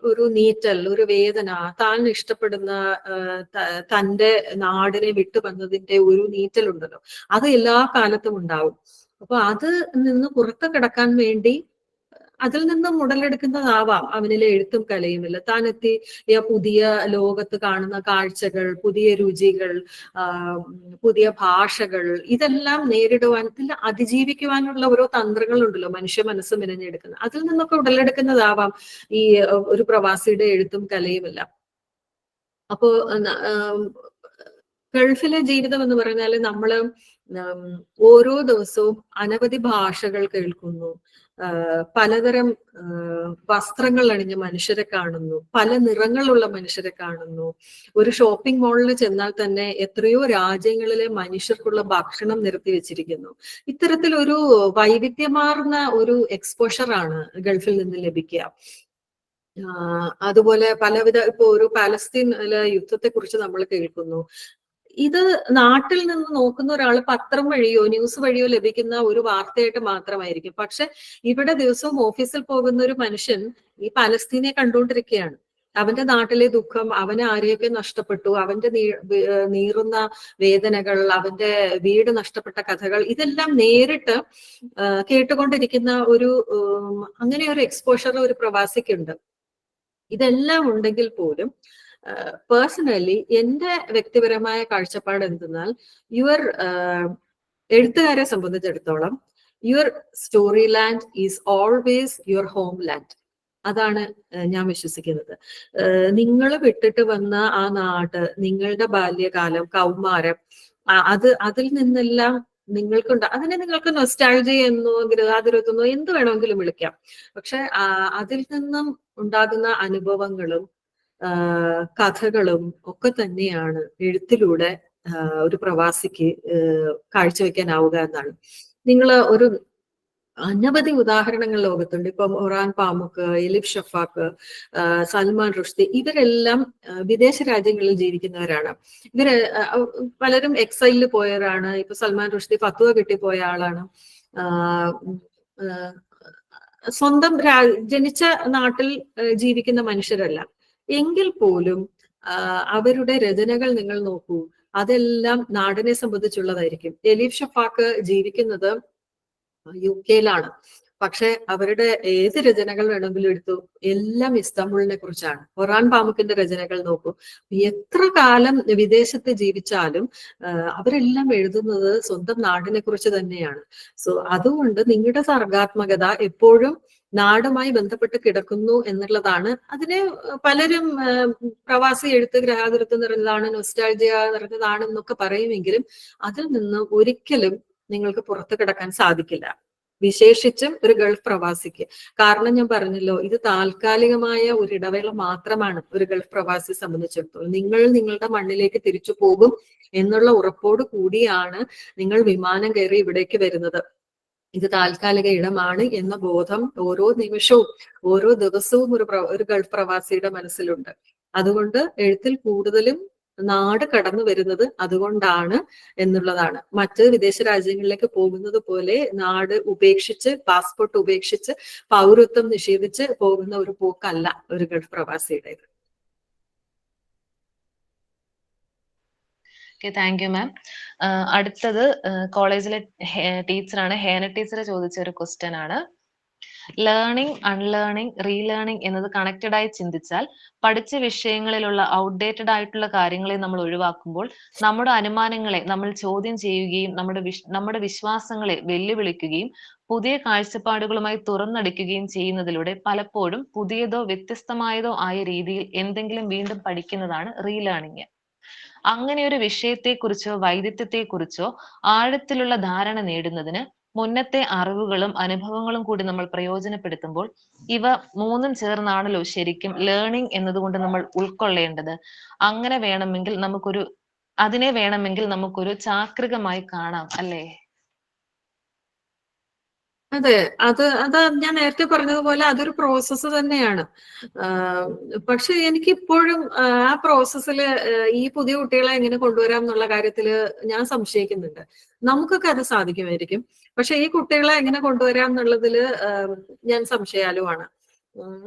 ഒരു നീറ്റൽ, ഒരു വേദന, താൻ ഇഷ്ടപ്പെടുന്ന തന്റെ നാടിനെ വിട്ടു വന്നതിന്റെ ഒരു നീറ്റൽ ഉണ്ടല്ലോ, അത് എല്ലാ കാലത്തും ഉണ്ടാവും. അപ്പൊ അത് നിന്ന് പുറത്തു കിടക്കാൻ വേണ്ടി അതിൽ നിന്നും ഉടലെടുക്കുന്നതാവാം അവനിലെ എഴുത്തും കലയുമില്ല. താൻ എത്തിയ പുതിയ ലോകത്ത് കാണുന്ന കാഴ്ചകൾ, പുതിയ രുചികൾ, പുതിയ ഭാഷകൾ, ഇതെല്ലാം നേരിടുവാൻ, ഇതിൽ അതിജീവിക്കുവാനുള്ള ഓരോ തന്ത്രങ്ങളുണ്ടല്ലോ മനുഷ്യ മനസ്സ് മെനഞ്ഞെടുക്കുന്നത്. അതിൽ നിന്നൊക്കെ ഉടലെടുക്കുന്നതാവാം ഈ ഒരു പ്രവാസിയുടെ എഴുത്തും കലയുമില്ല. അപ്പോ ഗൾഫിലെ ജീവിതം എന്ന് പറഞ്ഞാൽ നമ്മള് ഓരോ ദിവസവും അനവധി ഭാഷകൾ കേൾക്കുന്നു, പലതരം വസ്ത്രങ്ങൾ അണിഞ്ഞ മനുഷ്യരെ കാണുന്നു, പല നിറങ്ങളുള്ള മനുഷ്യരെ കാണുന്നു. ഒരു ഷോപ്പിംഗ് മാളിൽ ചെന്നാൽ തന്നെ എത്രയോ രാജ്യങ്ങളിലെ മനുഷ്യർക്കുള്ള ഭക്ഷണം നിരത്തി വെച്ചിരിക്കുന്നു. ഇത്തരത്തിലൊരു വൈവിധ്യമാർന്ന ഒരു എക്സ്പോഷറാണ് ഗൾഫിൽ നിന്ന് ലഭിക്കുക. അതുപോലെ പലവിധ, ഇപ്പൊ ഒരു പാലസ്തീനിലെ യുദ്ധത്തെ കുറിച്ച് നമ്മൾ കേൾക്കുന്നു. ഇത് നാട്ടിൽ നിന്ന് നോക്കുന്ന ഒരാൾ പത്രം വഴിയോ ന്യൂസ് വഴിയോ ലഭിക്കുന്ന ഒരു വാർത്തയായിട്ട് മാത്രമായിരിക്കും. പക്ഷെ ഇവിടെ ദിവസവും ഓഫീസിൽ പോകുന്ന ഒരു മനുഷ്യൻ ഈ പലസ്തീനെ കണ്ടുകൊണ്ടിരിക്കുകയാണ്. അവന്റെ നാട്ടിലെ ദുഃഖം, അവന് ആരെയൊക്കെ നഷ്ടപ്പെട്ടു, അവന്റെ നീറുന്ന വേദനകൾ, അവന്റെ വീട് നഷ്ടപ്പെട്ട കഥകൾ, ഇതെല്ലാം നേരിട്ട് കേട്ടുകൊണ്ടിരിക്കുന്ന ഒരു അങ്ങനെ ഒരു എക്സ്പോഷർ ഒരു പ്രവാസിക്കുണ്ട്. ഇതെല്ലാം ഉണ്ടെങ്കിൽ പോലും പേഴ്സണലി എന്റെ വ്യക്തിപരമായ കാഴ്ചപ്പാട് എന്തെന്നാൽ, എഴുത്തുകാരെ സംബന്ധിച്ചിടത്തോളം your story land is always your home land. അതാണ് ഞാൻ വിശ്വസിക്കുന്നത്. നിങ്ങൾ വിട്ടിട്ട് വന്ന ആ നാട്, നിങ്ങളുടെ ബാല്യകാലം, കൗമാരം, അതിൽ നിന്നെല്ലാം നിങ്ങൾക്കുണ്ട്. അതിനെ നിങ്ങൾക്ക് നൊസ്റ്റാൾജി എന്നോ ഗൃഹാതുരത്വമോ എന്ത് വേണമെങ്കിലും വിളിക്കാം. പക്ഷെ അതിൽ നിന്നും ഉണ്ടാകുന്ന അനുഭവങ്ങളും കഥകളും ഒക്കെ തന്നെയാണ് എഴുത്തിലൂടെ ഒരു പ്രവാസിക്ക് കാഴ്ചവെക്കാനാവുക എന്നാണ്. നിങ്ങൾ ഒരു അനവധി ഉദാഹരണങ്ങൾ ലോകത്തുണ്ട്. ഇപ്പം ഒറാൻ പാമുക്ക്, എലിഫ് ഷഫാക്ക്, സൽമാൻ റുഷ്ദി, ഇവരെല്ലാം വിദേശ രാജ്യങ്ങളിൽ ജീവിക്കുന്നവരാണ്. ഇവര് പലരും എക്സൈലിൽ പോയവരാണ്. ഇപ്പൊ സൽമാൻ റുഷ്ദി ഫത്വ കിട്ടിപ്പോയ ആളാണ്. സ്വന്തം ജനിച്ച നാട്ടിൽ ജീവിക്കുന്ന മനുഷ്യരല്ല. എങ്കിൽ പോലും അവരുടെ രചനകൾ നിങ്ങൾ നോക്കൂ, അതെല്ലാം നാടിനെ സംബന്ധിച്ചുള്ളതായിരിക്കും. എലീഫ് ഷഫാക്ക് ജീവിക്കുന്നത് UK-ലാണ്. പക്ഷെ അവരുടെ ഏത് രചനകൾ വേണമെങ്കിലും എടുത്തു, എല്ലാം ഇസ്താംബുളിനെ കുറിച്ചാണ്. ഒറാൻ പാമുക്കിന്റെ രചനകൾ നോക്കൂ. എത്ര കാലം വിദേശത്ത് ജീവിച്ചാലും അവരെല്ലാം എഴുതുന്നത് സ്വന്തം നാടിനെ കുറിച്ച് തന്നെയാണ്. സോ അതുകൊണ്ട് നിങ്ങളുടെ സർഗാത്മകത എപ്പോഴും നാടുമായി ബന്ധപ്പെട്ട് കിടക്കുന്നു എന്നുള്ളതാണ്. അതിനെ പലരും പ്രവാസി എഴുത്ത് ഗ്രഹാതുരത്വം നിറഞ്ഞതാണ്, നൊസ്റ്റാൾജിയ നിറഞ്ഞതാണ് എന്നൊക്കെ പറയുമെങ്കിലും അതിൽ നിന്ന് ഒരിക്കലും നിങ്ങൾക്ക് പുറത്തു കിടക്കാൻ സാധിക്കില്ല, വിശേഷിച്ചും ഒരു ഗൾഫ് പ്രവാസിക്ക്. കാരണം ഞാൻ പറഞ്ഞല്ലോ, ഇത് താൽക്കാലികമായ ഒരു ഇടവേള മാത്രമാണ് ഒരു ഗൾഫ് പ്രവാസിയെ സംബന്ധിച്ചിടത്തോളം. നിങ്ങൾ നിങ്ങളുടെ മണ്ണിലേക്ക് തിരിച്ചു പോകും എന്നുള്ള ഉറപ്പോട് കൂടിയാണ് നിങ്ങൾ വിമാനം കയറി ഇവിടേക്ക് വരുന്നത്. ഇത് താൽക്കാലിക ഇടമാണ് എന്ന ബോധം ഓരോ നിമിഷവും ഓരോ ദിവസവും ഒരു ഗൾഫ് പ്രവാസിയുടെ മനസ്സിലുണ്ട്. അതുകൊണ്ട് എഴുത്തിൽ കൂടുതലും നാട് കടന്നു വരുന്നത് അതുകൊണ്ടാണ് എന്നുള്ളതാണ്. മറ്റ് വിദേശ രാജ്യങ്ങളിലേക്ക് പോകുന്നത് പോലെ നാട് ഉപേക്ഷിച്ച്, പാസ്പോർട്ട് ഉപേക്ഷിച്ച്, പൗരത്വം നിഷേധിച്ച് പോകുന്ന ഒരു പോക്കല്ല ഒരു ഗൾഫ് പ്രവാസിയുടേത്. Thank you ma'am. അടുത്തത് കോളേജിലെ ടീച്ചറാണ്, ഹേന ടീച്ചർ ചോദിച്ച ഒരു ക്വസ്റ്റ്യൻ ആണ്. ലേണിംഗ്, അൺലേണിംഗ്, റീലേണിംഗ് എന്നത് കണക്റ്റഡ് ആയി ചിന്തിച്ചാൽ പഠിച്ച വിഷയങ്ങളിലുള്ള ഔട്ട്ഡേറ്റഡ് ആയിട്ടുള്ള കാര്യങ്ങളെ നമ്മൾ ഒഴിവാക്കുമ്പോൾ നമ്മുടെ അനുമാനങ്ങളെ നമ്മൾ ചോദ്യം ചെയ്യുകയും നമ്മുടെ വിശ്വാസങ്ങളെ വെല്ലുവിളിക്കുകയും പുതിയ കാഴ്ചപ്പാടുകളുമായി തുറന്നടിക്കുകയും ചെയ്യുന്നതിലൂടെ പലപ്പോഴും പുതിയതോ വ്യത്യസ്തമായതോ ആയ രീതിയിൽ എന്തെങ്കിലും വീണ്ടും പഠിക്കുന്നതാണ് റീലേണിംഗ്. അങ്ങനെ ഒരു വിഷയത്തെക്കുറിച്ചോ വൈദഗ്ധ്യത്തെക്കുറിച്ചോ ആഴത്തിലുള്ള ധാരണ നേടുന്നതിന് മുന്നത്തെ അറിവുകളും അനുഭവങ്ങളും കൂടി നമ്മൾ പ്രയോജനപ്പെടുത്തുമ്പോൾ ഇവ മൂന്നും ചേർന്നാണല്ലോ ശരിക്കും ലേണിംഗ് എന്നതുകൊണ്ട് നമ്മൾ ഉൾക്കൊള്ളേണ്ടത്. അങ്ങനെ വേണമെങ്കിൽ നമുക്കൊരു ചാക്രികമായി കാണാം, അല്ലേ? അതെ, അത് ഞാൻ നേരത്തെ പറഞ്ഞതുപോലെ അതൊരു പ്രോസസ്സ് തന്നെയാണ്. പക്ഷെ എനിക്കിപ്പോഴും ആ പ്രോസസ്സില് ഈ പുതിയ കുട്ടികളെ എങ്ങനെ കൊണ്ടുവരാം എന്നുള്ള കാര്യത്തില് ഞാൻ സംശയിക്കുന്നുണ്ട്. നമുക്കൊക്കെ അത് സാധിക്കുമായിരിക്കും, പക്ഷെ ഈ കുട്ടികളെ എങ്ങനെ കൊണ്ടുവരാം എന്നുള്ളതില് ഞാൻ സംശയാലുമാണ്.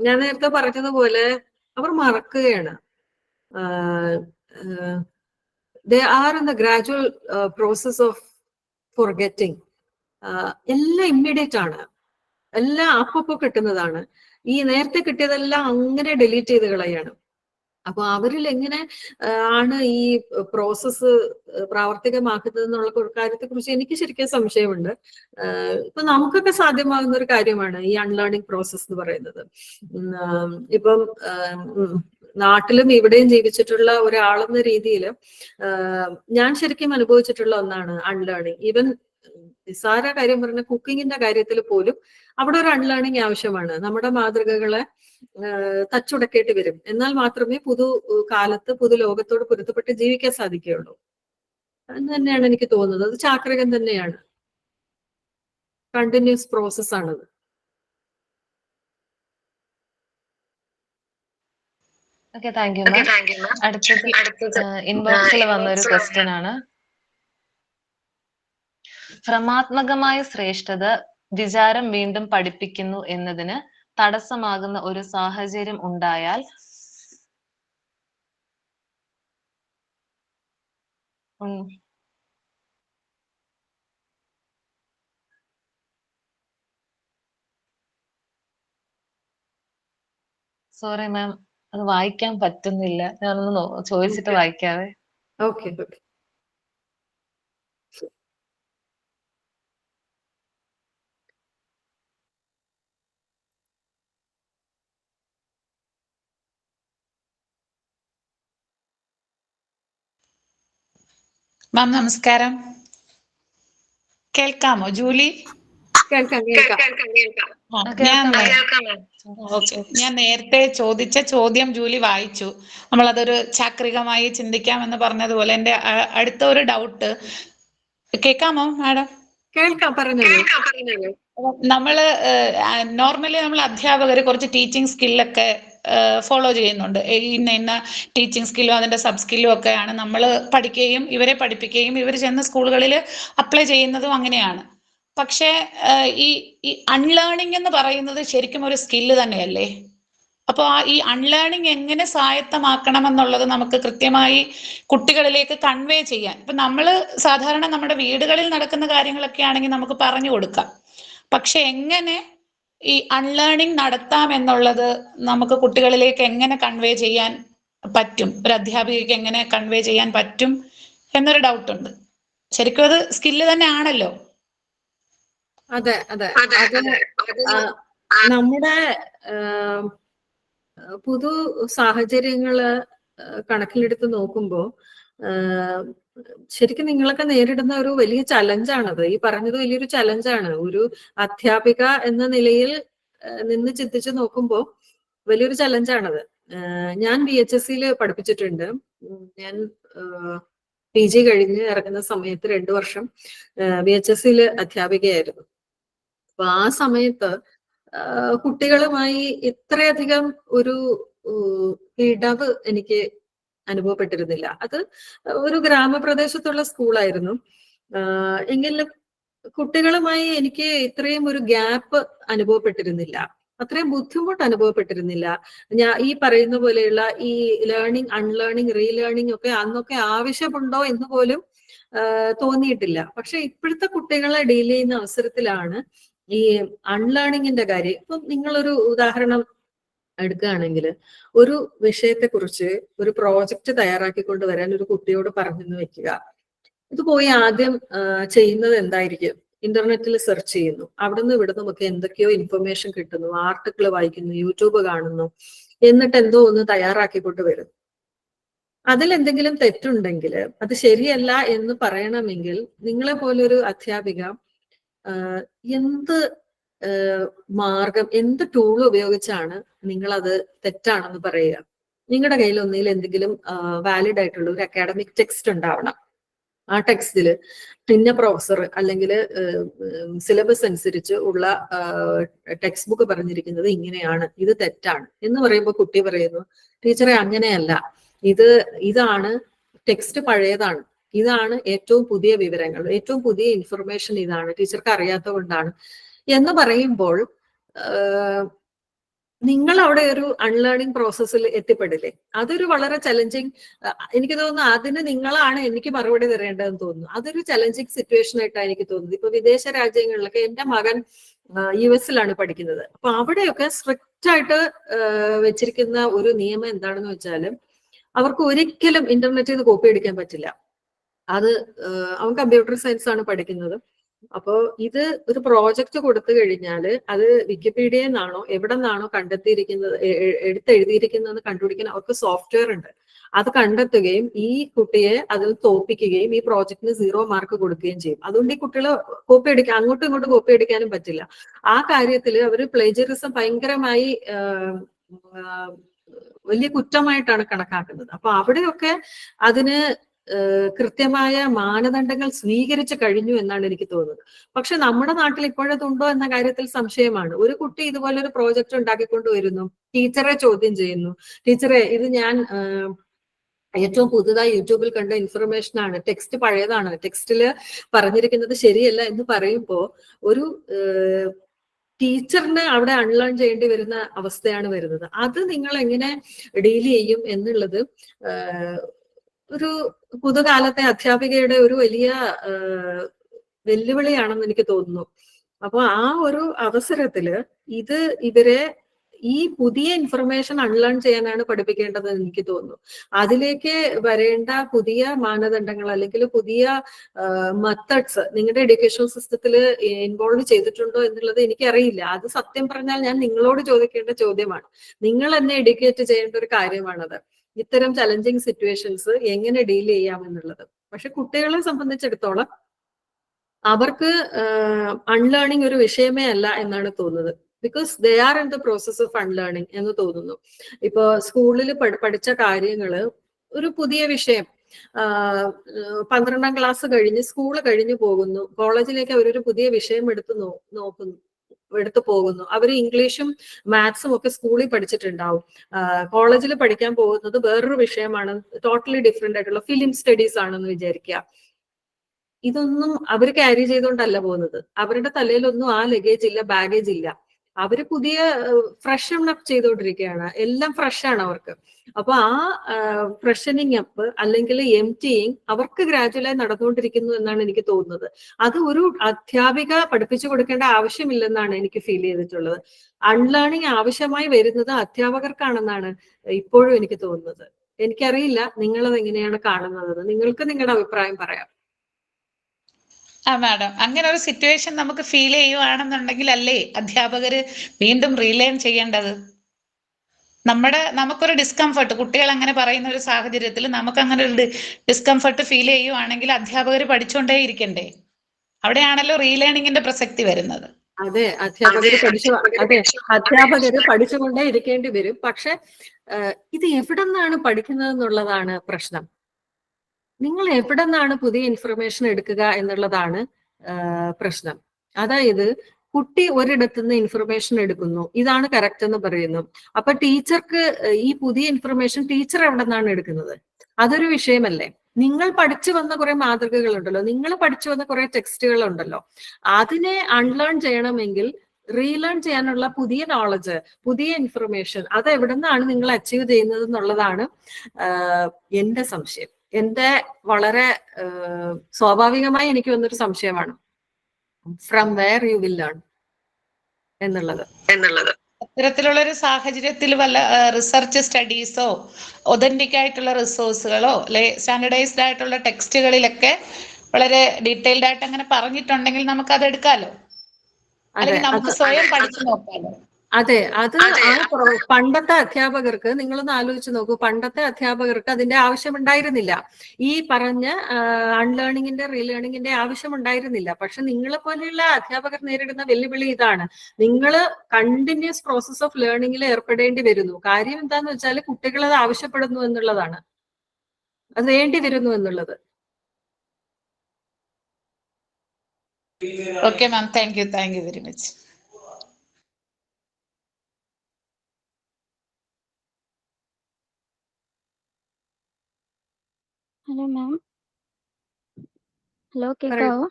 ഞാൻ നേരത്തെ പറഞ്ഞതുപോലെ അവർ മറക്കുകയാണ്. They are in the gradual process of forgetting. എല്ലാം ഇമ്മീഡിയറ്റ് ആണ്. എല്ലാം അപ്പപ്പോ കിട്ടുന്നതാണ്. ഈ നേരത്തെ കിട്ടിയതെല്ലാം അങ്ങനെ ഡിലീറ്റ് ചെയ്ത് കളയാണ്. അപ്പൊ അവരിൽ എങ്ങനെ ആണ് ഈ പ്രോസസ്സ് പ്രാവർത്തികമാക്കുന്നത് എന്നുള്ള കാര്യത്തെ കുറിച്ച് എനിക്ക് ശരിക്കും സംശയമുണ്ട്. ഇപ്പൊ നമുക്കൊക്കെ സാധ്യമാകുന്ന ഒരു കാര്യമാണ് ഈ അൺലേണിംഗ് പ്രോസസ് എന്ന് പറയുന്നത്. ഇപ്പം നാട്ടിലും ഇവിടെയും ജീവിച്ചിട്ടുള്ള ഒരാളെന്ന രീതിയിൽ ഞാൻ ശരിക്കും അനുഭവിച്ചിട്ടുള്ള ഒന്നാണ് അൺലേണിംഗ്. ഈവൻ നിസ്സാര കാര്യം പറഞ്ഞ കുക്കിങ്ങിന്റെ കാര്യത്തിൽ പോലും അവിടെ ഒരു അൺലേണിംഗ് ആവശ്യമാണ്. നമ്മുടെ മാതൃകകളെ തച്ചുടക്കേണ്ടി വരും. എന്നാൽ മാത്രമേ കാലത്ത് പുതു ലോകത്തോട് പൊരുത്തപ്പെട്ട് ജീവിക്കാൻ സാധിക്കുകയുള്ളൂ എന്ന് തന്നെയാണ് എനിക്ക് തോന്നുന്നത്. അത് ചാക്രികം തന്നെയാണ്, കണ്ടിന്യൂസ് പ്രോസസ് ആണത്. Okay, thank you ma'am. അടുത്തത് ഇൻബോക്സിൽ വന്ന ഒരു ക്വസ്റ്റ്യൻ ആണ്. ഭ്രമാത്മകമായ ശ്രേഷ്ഠത വിചാരം വീണ്ടും പഠിപ്പിക്കുന്നു എന്നതിന് തടസ്സമാകുന്ന ഒരു സാഹചര്യം ഉണ്ടായാൽ സോറി മാം, അത് വായിക്കാൻ പറ്റുന്നില്ല. ഞാനൊന്ന് ചോദിച്ചിട്ട് വായിക്കാവേ. ഓക്കെ. മാം നമസ്കാരം, കേൾക്കാമോ? ജൂലി? കേൾക്കാം. ഞാൻ നേരത്തെ ചോദിച്ച ചോദ്യം ജൂലി വായിച്ചു. നമ്മളതൊരു ചാക്രികമായി ചിന്തിക്കാമെന്ന് പറഞ്ഞതുപോലെ എന്റെ അടുത്ത ഒരു ഡൗട്ട്, കേൾക്കാമോ മാഡം? കേൾക്കാം, പറഞ്ഞോളൂ. നോർമലി നമ്മൾ അധ്യാപകർ കുറച്ച് ടീച്ചിങ് സ്കില്ലൊക്കെ ഫോളോ ചെയ്യുന്നുണ്ട്. ഇന്ന ടീച്ചിങ് സ്കില്ലും അതിന്റെ സബ് സ്കില്ലും ഒക്കെയാണ് നമ്മൾ പഠിക്കുകയും ഇവരെ പഠിപ്പിക്കുകയും ഇവർ ചെന്ന് സ്കൂളുകളിൽ അപ്ലൈ ചെയ്യുന്നതും അങ്ങനെയാണ്. പക്ഷേ ഈ അൺലേണിംഗ് എന്ന് പറയുന്നത് ശരിക്കും ഒരു സ്കില്ല് തന്നെയല്ലേ? അപ്പോൾ ഈ അൺലേണിംഗ് എങ്ങനെ സ്വായത്തമാക്കണമെന്നുള്ളത് നമുക്ക് കൃത്യമായി കുട്ടികളിലേക്ക് കൺവേ ചെയ്യാൻ, ഇപ്പൊ നമ്മൾ സാധാരണ നമ്മുടെ വീടുകളിൽ നടക്കുന്ന കാര്യങ്ങളൊക്കെ ആണെങ്കിൽ നമുക്ക് പറഞ്ഞു കൊടുക്കാം. പക്ഷെ എങ്ങനെ ഈ അൺലേണിംഗ് നടത്താം എന്നുള്ളത് നമുക്ക് കുട്ടികളിലേക്ക് എങ്ങനെ കൺവേ ചെയ്യാൻ പറ്റും, ഒരു അധ്യാപികയ്ക്ക് എങ്ങനെ കൺവേ ചെയ്യാൻ പറ്റും എന്നൊരു ഡൗട്ട് ഉണ്ട്. ശരിക്കും അത് സ്കില്ല് തന്നെ ആണല്ലോ. അതെ. നമ്മുടെ പുതു സാഹചര്യങ്ങള് കണക്കിലെടുത്ത് നോക്കുമ്പോ ശരിക്കും നിങ്ങളൊക്കെ നേരിടുന്ന ഒരു വലിയ ചലഞ്ചാണത്. ഈ പറഞ്ഞത് വലിയൊരു ചലഞ്ചാണ്. ഒരു അധ്യാപിക എന്ന നിലയിൽ നിന്ന് ചിന്തിച്ച് നോക്കുമ്പോൾ വലിയൊരു ചലഞ്ചാണത്. ഞാൻ VHSC പഠിപ്പിച്ചിട്ടുണ്ട്. ഞാൻ PG കഴിഞ്ഞ് ഇറങ്ങുന്ന സമയത്ത് 2 വർഷം VHSC അധ്യാപികയായിരുന്നു. അപ്പൊ ആ സമയത്ത് കുട്ടികളുമായി ഇത്രയധികം ഒരു ഇടവ് എനിക്ക് അനുഭവപ്പെട്ടിരുന്നില്ല. അത് ഒരു ഗ്രാമപ്രദേശത്തുള്ള സ്കൂളായിരുന്നു. എങ്കിലും കുട്ടികളുമായി എനിക്ക് ഇത്രയും ഒരു ഗ്യാപ്പ് അനുഭവപ്പെട്ടിരുന്നില്ല, അത്രയും ബുദ്ധിമുട്ട് അനുഭവപ്പെട്ടിരുന്നില്ല. ഞാൻ ഈ പറയുന്ന പോലെയുള്ള ഈ ലേണിംഗ്, അൺലേണിംഗ്, റീലേണിംഗ് ഒക്കെ അന്നൊക്കെ ആവശ്യമുണ്ടോ എന്ന് പോലും തോന്നിയിട്ടില്ല. പക്ഷെ ഇപ്പോഴത്തെ കുട്ടികളെ ഡീൽ ചെയ്യുന്ന അവസരത്തിലാണ് ഈ അൺലേണിങ്ങിന്റെ കാര്യം. ഇപ്പം നിങ്ങളൊരു ഉദാഹരണം എടുക്കുകയാണെങ്കിൽ, ഒരു വിഷയത്തെ കുറിച്ച് ഒരു പ്രോജക്റ്റ് തയ്യാറാക്കിക്കൊണ്ട് വരാൻ ഒരു കുട്ടിയോട് പറഞ്ഞെന്ന് വെക്കുക. ഇത് പോയി ആദ്യം ചെയ്യുന്നത് എന്തായിരിക്കും? ഇന്റർനെറ്റിൽ സെർച്ച് ചെയ്യുന്നു. അവിടുന്ന് ഇവിടുന്ന് നമുക്ക് എന്തൊക്കെയോ ഇൻഫർമേഷൻ കിട്ടുന്നു, ആർട്ടിക്കിൾ വായിക്കുന്നു, യൂട്യൂബ് കാണുന്നു, എന്നിട്ട് എന്തോ ഒന്ന് തയ്യാറാക്കിക്കൊണ്ട് വരുന്നു. അതിലെന്തെങ്കിലും തെറ്റുണ്ടെങ്കിൽ, അത് ശരിയല്ല എന്ന് പറയണമെങ്കിൽ നിങ്ങളെ പോലൊരു അധ്യാപിക എന്ത് മാർഗം, എന്ത് ടൂൾ ഉപയോഗിച്ചാണ് നിങ്ങളത് തെറ്റാണെന്ന് പറയുക? നിങ്ങളുടെ കയ്യിൽ ഒന്നിൽ എന്തെങ്കിലും വാലിഡ് ആയിട്ടുള്ള ഒരു അക്കാഡമിക് ടെക്സ്റ്റ് ഉണ്ടാവണം. ആ ടെക്സ്റ്റില് പിന്നെ പ്രൊഫസർ അല്ലെങ്കിൽ സിലബസ് അനുസരിച്ച് ഉള്ള ടെക്സ്റ്റ് ബുക്ക് പറഞ്ഞിരിക്കുന്നത് ഇങ്ങനെയാണ്, ഇത് തെറ്റാണ് എന്ന് പറയുമ്പോൾ കുട്ടി പറയുന്നു, ടീച്ചറെ അങ്ങനെയല്ല, ഇതാണ് ടെക്സ്റ്റ് പഴയതാണ്, ഇതാണ് ഏറ്റവും പുതിയ വിവരങ്ങൾ, ഏറ്റവും പുതിയ ഇൻഫർമേഷൻ ഇതാണ്, ടീച്ചർക്ക് അറിയാത്ത കൊണ്ടാണ് എന്ന് പറയുമ്പോൾ നിങ്ങൾ അവിടെ ഒരു അൺലേണിംഗ് പ്രോസസ്സിൽ എത്തിപ്പെടില്ലേ? അതൊരു വളരെ ചലഞ്ചിങ്, എനിക്ക് തോന്നുന്നു അതിന് നിങ്ങളാണ് എനിക്ക് മറുപടി തരേണ്ടതെന്ന് തോന്നുന്നു. അതൊരു ചലഞ്ചിങ് സിറ്റുവേഷൻ ആയിട്ടാണ് എനിക്ക് തോന്നുന്നത്. ഇപ്പൊ വിദേശ രാജ്യങ്ങളിലൊക്കെ എന്റെ മകൻ US പഠിക്കുന്നത്. അപ്പൊ അവിടെയൊക്കെ സ്ട്രിക്റ്റ് ആയിട്ട് വെച്ചിരിക്കുന്ന ഒരു നിയമം എന്താണെന്ന് വെച്ചാൽ അവർക്ക് ഒരിക്കലും ഇന്റർനെറ്റിൽ നിന്ന് കോപ്പി അടിക്കാൻ പറ്റില്ല. അത് അവൻ കമ്പ്യൂട്ടർ സയൻസ് ആണ് പഠിക്കുന്നത്. അപ്പോ ഇത് ഒരു പ്രോജക്റ്റ് കൊടുത്തു കഴിഞ്ഞാൽ അത് വിക്കിപീഡിയയിൽ നിന്നാണോ എവിടെ നിന്നാണോ കണ്ടെത്തിയിരിക്കുന്നത് എടുത്തെഴുതിയിരിക്കുന്നതെന്ന് കണ്ടുപിടിക്കാൻ അവർക്ക് സോഫ്റ്റ്വെയർ ഉണ്ട്. അത് കണ്ടെത്തുകയും ഈ കുട്ടിയെ അതിൽ തോൽപ്പിക്കുകയും ഈ പ്രോജക്റ്റിന് 0 മാർക്ക് കൊടുക്കുകയും ചെയ്യും. അതുകൊണ്ട് ഈ കുട്ടികൾ കോപ്പി അടിക്കാൻ അങ്ങോട്ടും ഇങ്ങോട്ടും കോപ്പി അടിക്കാനും പറ്റില്ല. ആ കാര്യത്തിൽ അവർ പ്ലേജറിസം ഭയങ്കരമായി വലിയ കുറ്റമായിട്ടാണ് കണക്കാക്കുന്നത്. അപ്പൊ അവിടെയൊക്കെ അതിന് കൃത്യമായ മാനദണ്ഡങ്ങൾ സ്വീകരിച്ചു കഴിഞ്ഞു എന്നാണ് എനിക്ക് തോന്നുന്നത്. പക്ഷെ നമ്മുടെ നാട്ടിൽ ഇപ്പോഴത്തുണ്ടോ എന്ന കാര്യത്തിൽ സംശയമാണ്. ഒരു കുട്ടി ഇതുപോലെ ഒരു പ്രോജക്റ്റ് ഉണ്ടാക്കിക്കൊണ്ട് വരുന്നു, ടീച്ചറെ ചോദ്യം ചെയ്യുന്നു, ടീച്ചറെ ഇത് ഞാൻ ഏറ്റവും പുതുതായി യൂട്യൂബിൽ കണ്ട ഇൻഫർമേഷൻ ആണ്, ടെക്സ്റ്റ് പഴയതാണ്, ടെക്സ്റ്റില് പറഞ്ഞിരിക്കുന്നത് ശരിയല്ല എന്ന് പറയുമ്പോൾ ഒരു ടീച്ചറിന് അവിടെ അൺലേൺ ചെയ്യേണ്ടി വരുന്ന അവസ്ഥയാണ് വരുന്നത്. അത് നിങ്ങൾ എങ്ങനെ ഡീൽ ചെയ്യും എന്നുള്ളത് ഒരു പുതുകാലത്തെ അധ്യാപികയുടെ ഒരു വലിയ വെല്ലുവിളിയാണെന്ന് എനിക്ക് തോന്നുന്നു. അപ്പൊ ആ ഒരു അവസരത്തില് ഇവരെ ഈ പുതിയ ഇൻഫർമേഷൻ അൺലേൺ ചെയ്യാനാണ് പഠിപ്പിക്കേണ്ടതെന്ന് എനിക്ക് തോന്നുന്നു. അതിലേക്ക് വരേണ്ട പുതിയ മാനദണ്ഡങ്ങൾ അല്ലെങ്കിൽ പുതിയ മെത്തഡ്സ് നിങ്ങളുടെ എഡ്യൂക്കേഷൻ സിസ്റ്റത്തിൽ ഇൻവോൾവ് ചെയ്തിട്ടുണ്ടോ എന്നുള്ളത് എനിക്കറിയില്ല. അത് സത്യം പറഞ്ഞാൽ ഞാൻ നിങ്ങളോട് ചോദിക്കേണ്ട ചോദ്യമാണ്. നിങ്ങൾ എന്നെ എഡ്യൂക്കേറ്റ് ചെയ്യേണ്ട ഒരു കാര്യമാണത്. ഇത്തരം ചലഞ്ചിങ് സിറ്റുവേഷൻസ് എങ്ങനെ ഡീൽ ചെയ്യാമെന്നുള്ളത്. പക്ഷെ കുട്ടികളെ സംബന്ധിച്ചിടത്തോളം അവർക്ക് അൺലേണിംഗ് ഒരു വിഷയമേ അല്ല എന്നാണ് തോന്നുന്നത്. Because they are in the process of unlearning എന്ന് തോന്നുന്നു. ഇപ്പൊ സ്കൂളിൽ പഠിച്ച കാര്യങ്ങള് ഒരു പുതിയ വിഷയം 12ാം ക്ലാസ് കഴിഞ്ഞ് സ്കൂള് കഴിഞ്ഞു പോകുന്നു, കോളേജിലേക്ക് അവരൊരു പുതിയ വിഷയം എടുത്തു പോകുന്നു. അവർ ഇംഗ്ലീഷും മാത്സും ഒക്കെ സ്കൂളിൽ പഠിച്ചിട്ടുണ്ടാവും. കോളേജിൽ പഠിക്കാൻ പോകുന്നത് വേറൊരു വിഷയമാണ്, ടോട്ടലി ഡിഫറെന്റ് ആയിട്ടുള്ള ഫിലിം സ്റ്റഡീസ് ആണെന്ന് വിചാരിക്കുക. ഇതൊന്നും അവർ ക്യാരി ചെയ്തുകൊണ്ടല്ല പോകുന്നത്. അവരുടെ തലയിലൊന്നും ആ ലഗേജ് ഇല്ല, ബാഗേജ് ഇല്ല. അവര് പുതിയ ഫ്രഷ് അപ്പ് ചെയ്തുകൊണ്ടിരിക്കുകയാണ്. എല്ലാം ഫ്രഷ് ആണ് അവർക്ക്. അപ്പൊ ആ ഫ്രഷനിങ് അപ്പ് അല്ലെങ്കിൽ എംറ്റിയിങ് അവർക്ക് ഗ്രാജുവലായി നടന്നുകൊണ്ടിരിക്കുന്നു എന്നാണ് എനിക്ക് തോന്നുന്നത്. അത് ഒരു അധ്യാപിക പഠിപ്പിച്ചു കൊടുക്കേണ്ട ആവശ്യമില്ലെന്നാണ് എനിക്ക് ഫീൽ ചെയ്തിട്ടുള്ളത്. അൺലേണിംഗ് ആവശ്യമായി വരുന്നത് അധ്യാപകർക്കാണെന്നാണ് ഇപ്പോഴും എനിക്ക് തോന്നുന്നത്. എനിക്കറിയില്ല നിങ്ങളത് എങ്ങനെയാണ് കാണുന്നത്. നിങ്ങൾക്ക് നിങ്ങളുടെ അഭിപ്രായം പറയാം. മാഡം, അങ്ങനെ ഒരു സിറ്റുവേഷൻ നമുക്ക് ഫീൽ ചെയ്യുവാണെന്നുണ്ടെങ്കിൽ അല്ലേ അധ്യാപകര് വീണ്ടും റീലേൺ ചെയ്യേണ്ടത്? നമുക്കൊരു ഡിസ്കംഫർട്ട്, കുട്ടികൾ അങ്ങനെ പറയുന്ന ഒരു സാഹചര്യത്തിൽ നമുക്ക് അങ്ങനെ ഒരു ഡിസ്കംഫർട്ട് ഫീൽ ചെയ്യുവാണെങ്കിൽ അധ്യാപകർ പഠിച്ചുകൊണ്ടേ ഇരിക്കണ്ടേ? അവിടെയാണല്ലോ റീലേണിംഗിന്റെ പ്രസക്തി വരുന്നത്. അതെ, അധ്യാപകര് പഠിച്ചുകൊണ്ടേ ഇരിക്കേണ്ടി വരും. പക്ഷെ ഇത് എവിടെ നിന്നാണ് പഠിക്കുന്നത് എന്നുള്ളതാണ് പ്രശ്നം. നിങ്ങൾ എവിടെ നിന്നാണ് പുതിയ ഇൻഫർമേഷൻ എടുക്കുക എന്നുള്ളതാണ് പ്രശ്നം. അതായത് കുട്ടി ഒരിടത്തു നിന്ന് ഇൻഫർമേഷൻ എടുക്കുന്നു, ഇതാണ് കറക്റ്റ് എന്ന് പറയുന്നു. അപ്പൊ ടീച്ചർക്ക് ഈ പുതിയ ഇൻഫർമേഷൻ ടീച്ചർ എവിടെ നിന്നാണ് എടുക്കുന്നത്? അതൊരു വിഷയമല്ലേ? നിങ്ങൾ പഠിച്ചു വന്ന കുറെ മാതൃകകളുണ്ടല്ലോ, നിങ്ങൾ പഠിച്ചു വന്ന കുറെ ടെക്സ്റ്റുകൾ ഉണ്ടല്ലോ, അതിനെ അൺലേൺ ചെയ്യണമെങ്കിൽ റീലേൺ ചെയ്യാനുള്ള പുതിയ നോളജ്, പുതിയ ഇൻഫർമേഷൻ അത് എവിടെ നിന്നാണ് നിങ്ങൾ അച്ചീവ് ചെയ്യുന്നത് എന്നുള്ളതാണ് എന്റെ സംശയം. എന്റെ വളരെ സ്വാഭാവികമായി എനിക്ക് വന്നൊരു സംശയമാണ്. From where you will learn എന്നുള്ളത്. അത്തരത്തിലുള്ളൊരു സാഹചര്യത്തിൽ വല്ല റിസർച്ച് സ്റ്റഡീസോ ഒതന്റിക് ആയിട്ടുള്ള റിസോഴ്സുകളോ അല്ലെ സ്റ്റാൻഡർഡൈസ്ഡ് ആയിട്ടുള്ള ടെക്സ്റ്റുകളിലൊക്കെ വളരെ ഡീറ്റെയിൽഡ് ആയിട്ട് അങ്ങനെ പറഞ്ഞിട്ടുണ്ടെങ്കിൽ നമുക്ക് അത് എടുക്കാലോ, അല്ലെങ്കിൽ നമുക്ക് സ്വയം പഠിച്ചു നോക്കാലോ. അതെ, അത് ആ പണ്ടത്തെ അധ്യാപകർക്ക്, നിങ്ങളൊന്ന് ആലോചിച്ച് നോക്കൂ, പണ്ടത്തെ അധ്യാപകർക്ക് അതിന്റെ ആവശ്യമുണ്ടായിരുന്നില്ല. ഈ പറഞ്ഞ അൺലേണിംഗിന്റെ റീലേണിംഗിന്റെ ആവശ്യമുണ്ടായിരുന്നില്ല. പക്ഷെ നിങ്ങളെ പോലെയുള്ള അധ്യാപകർ നേരിടുന്ന വെല്ലുവിളി ഇതാണ്. നിങ്ങൾ കണ്ടിന്യൂസ് പ്രോസസ് ഓഫ് ലേണിംഗിൽ ഏർപ്പെടേണ്ടി വരുന്നു. കാര്യം എന്താന്ന് വെച്ചാൽ കുട്ടികൾ അത് ആവശ്യപ്പെടുന്നു എന്നുള്ളതാണ്, അത് വേണ്ടി വരുന്നു എന്നുള്ളത്. Okay ma'am, thank you very much. Hello ma'am. Hello, കേൾക്കാവോ?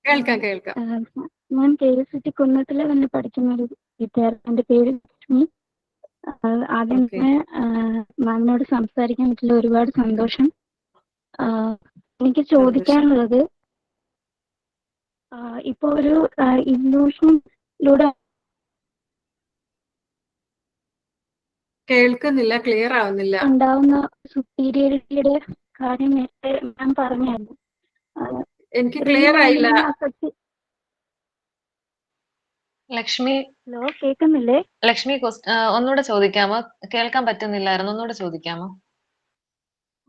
കേൾക്കാം. ഞാൻ KSCT കുന്നത്തില് വന്ന് പഠിക്കുന്ന ഒരു വിദ്യാർത്ഥി. എന്റെ പേര് ലക്ഷ്മി. ആദ്യം മാമിനോട് സംസാരിക്കാൻ പറ്റില്ല, ഒരുപാട് സന്തോഷം. എനിക്ക് ചോദിക്കാനുള്ളത്, ഇപ്പൊ ഒരു ഇല്യൂഷനിലൂടെ കേൾക്കുന്നില്ല, ക്ലിയർ ആവുന്നില്ല. ഉണ്ടാവുന്ന സുപ്പീരിയറിറ്റിയുടെ കാര്യം നേരത്തെ ഞാൻ പറഞ്ഞായിരുന്നു. എനിക്ക് ക്ലിയർ ആയില്ല. ലക്ഷ്മി ഹലോ, കേൾക്കുന്നില്ലേ? ലക്ഷ്മി ഒന്നുകൂടെ ചോദിക്കാമോ? കേൾക്കാൻ പറ്റുന്നില്ലായിരുന്നു, ഒന്നുകൂടെ ചോദിക്കാമോ?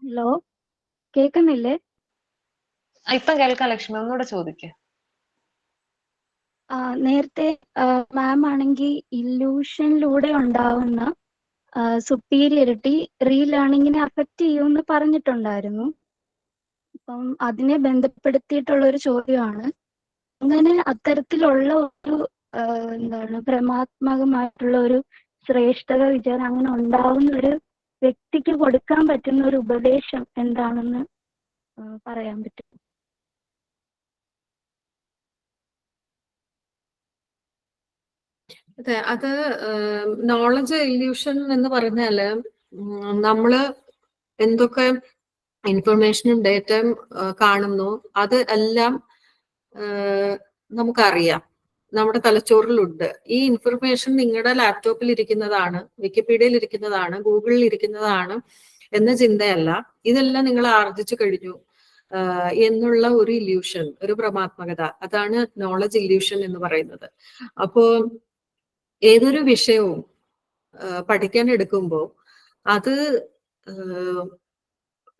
ഹലോ, കേൾക്കുന്നില്ലേ? ഇപ്പം കേൾക്കാം ലക്ഷ്മി, ഒന്നുകൂടെ ചോദിക്കുക. നേരത്തെ മാം ആണെങ്കിൽ ഇല്യൂഷനിലൂടെ ഉണ്ടാവുന്ന സുപ്പീരിയറിറ്റി റീലേണിങ്ങിനെ അഫക്റ്റ് ചെയ്യുമെന്ന് പറഞ്ഞിട്ടുണ്ടായിരുന്നു. അപ്പം അതിനെ ബന്ധപ്പെടുത്തിയിട്ടുള്ള ഒരു ചോദ്യമാണ്, അങ്ങനെ അത്തരത്തിലുള്ള ഒരു എന്താണ് ഭ്രമാത്മകമായിട്ടുള്ള ഒരു ശ്രേഷ്ഠത വിചാരം അങ്ങനെ ഉണ്ടാവുന്ന ഒരു വ്യക്തിക്ക് കൊടുക്കാൻ പറ്റുന്ന ഒരു ഉപദേശം എന്താണെന്ന് പറയാൻ പറ്റും? അതെ, അത് നോളജ് ഇല്യൂഷൻ എന്ന് പറഞ്ഞാല് നമ്മള് എന്തൊക്കെ ഇൻഫർമേഷനും ഡേറ്റയും കാണുന്നു അത് എല്ലാം നമുക്കറിയാം, നമ്മുടെ തലച്ചോറിലുണ്ട്. ഈ ഇൻഫർമേഷൻ നിങ്ങളുടെ ലാപ്ടോപ്പിൽ ഇരിക്കുന്നതാണ്, വിക്കിപീഡിയയിൽ ഇരിക്കുന്നതാണ്, ഗൂഗിളിൽ ഇരിക്കുന്നതാണ് എന്ന ചിന്തയല്ല. ഇതെല്ലാം നിങ്ങൾ ആർജിച്ചു കഴിഞ്ഞു എന്നുള്ള ഒരു ഇല്യൂഷൻ, ഒരു ഭ്രമാത്മകത, അതാണ് നോളജ് ഇല്യൂഷൻ എന്ന് പറയുന്നത്. അപ്പോ ഏതൊരു വിഷയവും പഠിക്കാൻ എടുക്കുമ്പോൾ അത്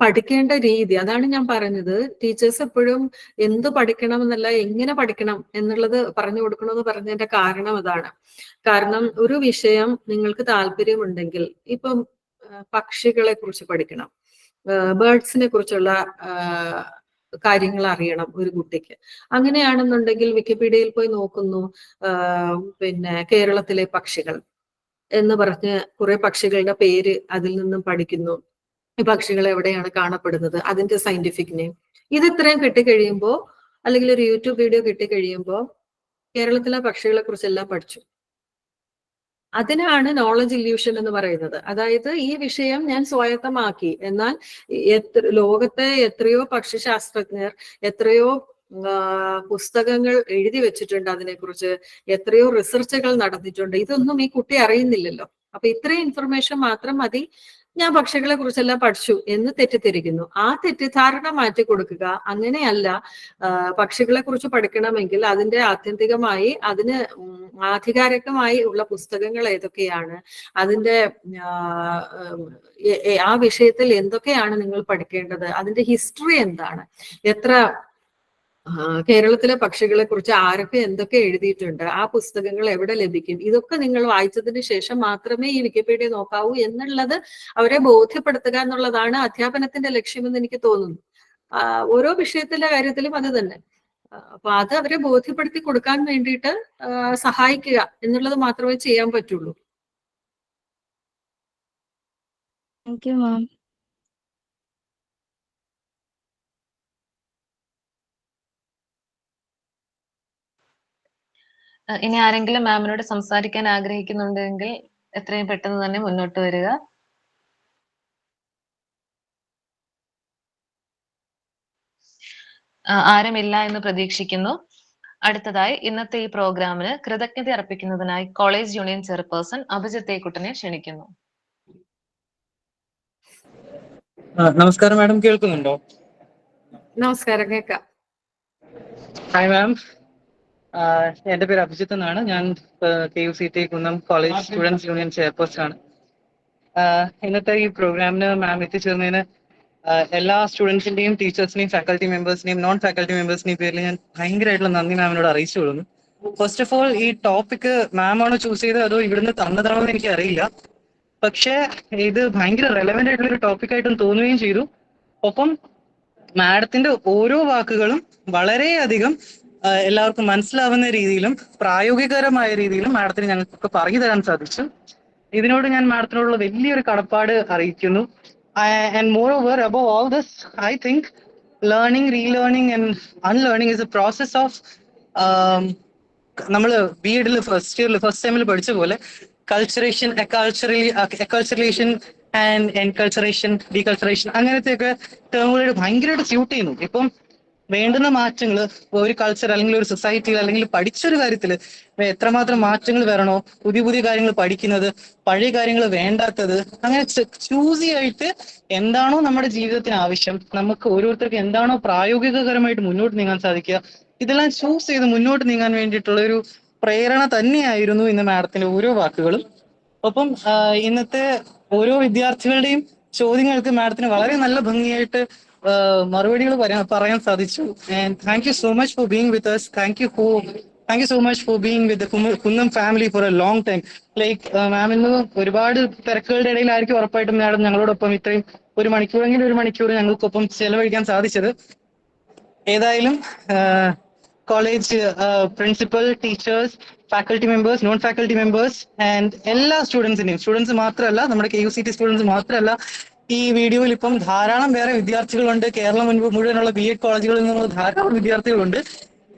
പഠിക്കേണ്ട രീതി, അതാണ് ഞാൻ പറഞ്ഞത്. ടീച്ചേഴ്സ് എപ്പോഴും എന്ത് പഠിക്കണം എന്നല്ല, എങ്ങനെ പഠിക്കണം എന്നുള്ളത് പറഞ്ഞു കൊടുക്കണമെന്ന് പറഞ്ഞതിന്റെ കാരണം അതാണ്. കാരണം ഒരു വിഷയം നിങ്ങൾക്ക് താല്പര്യമുണ്ടെങ്കിൽ, ഇപ്പം പക്ഷികളെ കുറിച്ച് പഠിക്കണം, ബേർഡ്സിനെ കുറിച്ചുള്ള കാര്യങ്ങൾ അറിയണം ഒരു കുട്ടിക്ക്. അങ്ങനെയാണെന്നുണ്ടെങ്കിൽ വിക്കിപീഡിയയിൽ പോയി നോക്കുന്നു, പിന്നെ കേരളത്തിലെ പക്ഷികൾ എന്ന് പറഞ്ഞ് കുറെ പക്ഷികളുടെ പേര് അതിൽ നിന്നും പഠിക്കുന്നു. ഈ പക്ഷികൾ എവിടെയാണ് കാണപ്പെടുന്നത്, അതിന്റെ സയന്റിഫിക് നെയിം, ഇത് ഇത്രയും കിട്ടിക്കഴിയുമ്പോൾ, അല്ലെങ്കിൽ ഒരു യൂട്യൂബ് വീഡിയോ കിട്ടിക്കഴിയുമ്പോൾ കേരളത്തിലെ പക്ഷികളെ കുറിച്ചെല്ലാം പഠിച്ചു. അതിനാണ് നോളജ് ഇല്യൂഷൻ എന്ന് പറയുന്നത്. അതായത് ഈ വിഷയം ഞാൻ സ്വായത്തമാക്കി, എന്നാൽ ലോകത്തെ എത്രയോ പക്ഷിശാസ്ത്രജ്ഞർ എത്രയോ പുസ്തകങ്ങൾ എഴുതി വെച്ചിട്ടുണ്ട് അതിനെക്കുറിച്ച്, എത്രയോ റിസർച്ചുകൾ നടന്നിട്ടുണ്ട്. ഇതൊന്നും ഈ കുട്ടി അറിയുന്നില്ലല്ലോ. അപ്പൊ ഇത്രയും ഇൻഫർമേഷൻ മാത്രം മതി, ഞാൻ പക്ഷികളെ കുറിച്ചെല്ലാം പഠിച്ചു എന്ന് തെറ്റിദ്ധരിക്കുന്നു. ആ തെറ്റിദ്ധാരണ മാറ്റി കൊടുക്കുക. അങ്ങനെയല്ല, പക്ഷികളെ കുറിച്ച് പഠിക്കണമെങ്കിൽ അതിന്റെ ആത്യന്തികമായി അതിന് ആധികാരികമായി ഉള്ള പുസ്തകങ്ങൾ ഏതൊക്കെയാണ്, അതിന്റെ ആ വിഷയത്തിൽ എന്തൊക്കെയാണ് നിങ്ങൾ പഠിക്കേണ്ടത്, അതിന്റെ ഹിസ്റ്ററി എന്താണ്, എത്ര കേരളത്തിലെ പക്ഷികളെ കുറിച്ച് ആരൊക്കെ എന്തൊക്കെ എഴുതിയിട്ടുണ്ട്, ആ പുസ്തകങ്ങൾ എവിടെ ലഭിക്കും, ഇതൊക്കെ നിങ്ങൾ വായിച്ചതിന് ശേഷം മാത്രമേ ഈ വിക്കിപീഡിയ നോക്കാവൂ എന്നുള്ളത് അവരെ ബോധ്യപ്പെടുത്തുക എന്നുള്ളതാണ് അധ്യാപനത്തിന്റെ ലക്ഷ്യമെന്ന് എനിക്ക് തോന്നുന്നു. ഓരോ വിഷയത്തിന്റെ കാര്യത്തിലും അത് തന്നെ. അപ്പൊ അത് അവരെ ബോധ്യപ്പെടുത്തി കൊടുക്കാൻ വേണ്ടിയിട്ട് സഹായിക്കുക എന്നുള്ളത് മാത്രമേ ചെയ്യാൻ പറ്റുള്ളൂ. താങ്ക് യു മാം. ഇനി ആരെങ്കിലും മാമിനോട് സംസാരിക്കാൻ ആഗ്രഹിക്കുന്നുണ്ടെങ്കിൽ എത്രയും പെട്ടെന്ന് തന്നെ മുന്നോട്ട് വരിക. ആരുമില്ല എന്ന് പ്രതീക്ഷിക്കുന്നു. അടുത്തതായി ഇന്നത്തെ ഈ പ്രോഗ്രാമിന് കൃതജ്ഞത അർപ്പിക്കുന്നതിനായി കോളേജ് യൂണിയൻ ചെയർപേഴ്സൺ അഭിജിത്ത് തേക്കുട്ടനെ ക്ഷണിക്കുന്നു. നമസ്കാരം മാഡം, കേൾക്കുന്നുണ്ടോ? നമസ്കാരം, കേൾക്കാം. ഹായ് മാം, എന്റെ പേര് അഭിജിത്ത് എന്നാണ്. ഞാൻ KUCT Kunnam college students union chairperson ആണ്. ഇന്നത്തെ ഈ പ്രോഗ്രാമിന് മാം എത്തിച്ചേർന്നതിന് എല്ലാ സ്റ്റുഡൻസിന്റെയും ടീച്ചേഴ്സിനെയും ഫാക്കൽറ്റി മെമ്പേഴ്സിനെയും നോൺ ഫാക്കൽറ്റി മെമ്പേഴ്സിനെയും പേരിൽ ഞാൻ ഭയങ്കരമായിട്ടുള്ള നന്ദി മാമിനോട് അറിയിച്ചു കൊള്ളുന്നു. ഫസ്റ്റ് ഓഫ് ഓൾ, ഈ ടോപ്പിക് മാം ആണോ ചൂസ് ചെയ്തത് അതോ ഇവിടുന്ന് തന്നതാണോ എന്ന് എനിക്ക് അറിയില്ല. പക്ഷേ ഇത് ഭയങ്കര റെലവെന്റ് ആയിട്ടുള്ള ഒരു ടോപ്പിക്കായിട്ടും തോന്നുകയും ചെയ്തു. ഒപ്പം മാഡത്തിന്റെ ഓരോ വാക്കുകളും വളരെയധികം എല്ലാവർക്കും മനസ്സിലാവുന്ന രീതിയിലും പ്രായോഗികരമായ രീതിയിലും മാഡത്തിന് ഞങ്ങൾക്കൊക്കെ പറഞ്ഞു തരാൻ സാധിച്ചു. ഇതിനോട് ഞാൻ മാഡത്തിനോടുള്ള വലിയൊരു കടപ്പാട് അറിയിക്കുന്നു. And moreover, above all this, I think learning, relearning and unlearning is a process of, നമ്മൾ BEd ഫസ്റ്റ് ഇയറിൽ ഫസ്റ്റ് ടൈമിൽ പഠിച്ച പോലെ കൾച്ചറേഷൻ, എക്കൾച്ചറേഷൻ ആൻഡ് എൻകൾച്ചറേഷൻ, ഡീകൾച്ചറേഷൻ, അങ്ങനത്തെയൊക്കെ ടേമുകളായിട്ട് ഭയങ്കരമായിട്ട് സ്യൂട്ട് ചെയ്യുന്നു. ഇപ്പം വേണ്ടുന്ന മാറ്റങ്ങൾ ഒരു കൾച്ചർ അല്ലെങ്കിൽ ഒരു സൊസൈറ്റിയിൽ അല്ലെങ്കിൽ പഠിച്ചൊരു കാര്യത്തിൽ എത്രമാത്രം മാറ്റങ്ങൾ വരണോ, പുതിയ പുതിയ കാര്യങ്ങൾ പഠിക്കുന്നത്, പഴയ കാര്യങ്ങൾ വേണ്ടാത്തത്, അങ്ങനെ ചൂസി ആയിട്ട് എന്താണോ നമ്മുടെ ജീവിതത്തിന് ആവശ്യം, നമുക്ക് ഓരോരുത്തർക്ക് എന്താണോ പ്രായോഗികകരമായിട്ട് മുന്നോട്ട് നീങ്ങാൻ സാധിക്കുക, ഇതെല്ലാം ചൂസ് ചെയ്ത് മുന്നോട്ട് നീങ്ങാൻ വേണ്ടിയിട്ടുള്ള ഒരു പ്രേരണ തന്നെയായിരുന്നു ഇന്ന് മാഡത്തിന്റെ ഓരോ വാക്കുകളും. ഒപ്പം ഇന്നത്തെ ഓരോ വിദ്യാർത്ഥികളുടെയും ചോദ്യങ്ങൾക്ക് മാഡത്തിന് വളരെ നല്ല ഭംഗിയായിട്ട് മറുപടികൾ പറയാൻ സാധിച്ചു. And thank you so much for being with us. Thank you so much for being with Kunnam family for a long time. Like ma'am ഇന്ന് ഒരുപാട് തിരക്കുകളുടെ ഇടയിലായിരിക്കും ഉറപ്പായിട്ടും മാഡം ഞങ്ങളോടൊപ്പം ഇത്രയും ഒരു മണിക്കൂർ ഞങ്ങൾക്കൊപ്പം ചെലവഴിക്കാൻ സാധിച്ചത്. ഏതായാലും college principal, teachers, faculty members, non faculty members and എല്ലാ സ്റ്റുഡൻസ് മാത്രമല്ല, നമ്മുടെ KUCT സ്റ്റുഡൻസ് മാത്രമല്ല, ഈ വീഡിയോയിൽ ഇപ്പം ധാരാളം വേറെ വിദ്യാർത്ഥികളുണ്ട്. കേരളം മുഴുവനുള്ള BEd കോളേജുകളിൽ നിന്നുള്ള ധാരാളം വിദ്യാർത്ഥികളുണ്ട്.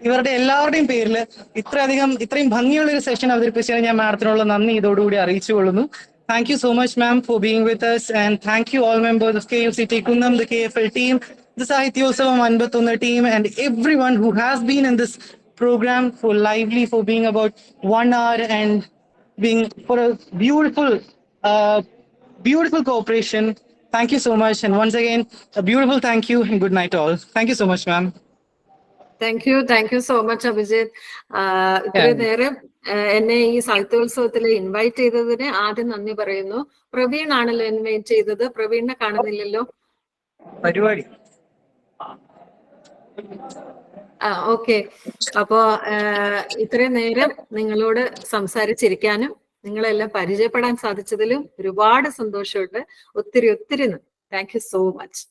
ഇവരുടെ എല്ലാവരുടെയും പേരിൽ ഇത്രയും ഭംഗിയുള്ള ഒരു സെഷൻ അവതരിപ്പിച്ചതിന് ഞാൻ മാഡത്തിനുള്ള നന്ദി ഇതോടുകൂടി അറിയിച്ചുകൊള്ളുന്നു. Thank you so much, ma'am, for being with us, and thank you all members of KUCT Kunnam, the KFL team, the Sahityosavam Anbathunna team, and everyone who has been in this program for lively, for being about 1 hour and being for a beautiful cooperation. Thank you so much, and once again, a beautiful thank you and good night all. Thank you so much, ma'am. Thank you so much Abhijith. ഇത്രയും നേരം എന്നെ ഈ സാഹിത്യോത്സവത്തിൽ invite ചെയ്തതിന് ആദ്യം നന്ദി പറയുന്നു. പ്രവീൺ ആണല്ലോ invite ചെയ്തത്. പ്രവീണിനെ കാണുന്നില്ലല്ലോ. പരിപാടി ഓക്കെ. അപ്പോ ഇത്രയും നേരം നിങ്ങളോട് സംസാരിച്ചിരിക്കാനും നിങ്ങളെല്ലാം പരിചയപ്പെടാൻ സാധിച്ചതിലും ഒരുപാട് സന്തോഷമുണ്ട്. ഒത്തിരി താങ്ക് യു സോ മച്ച്.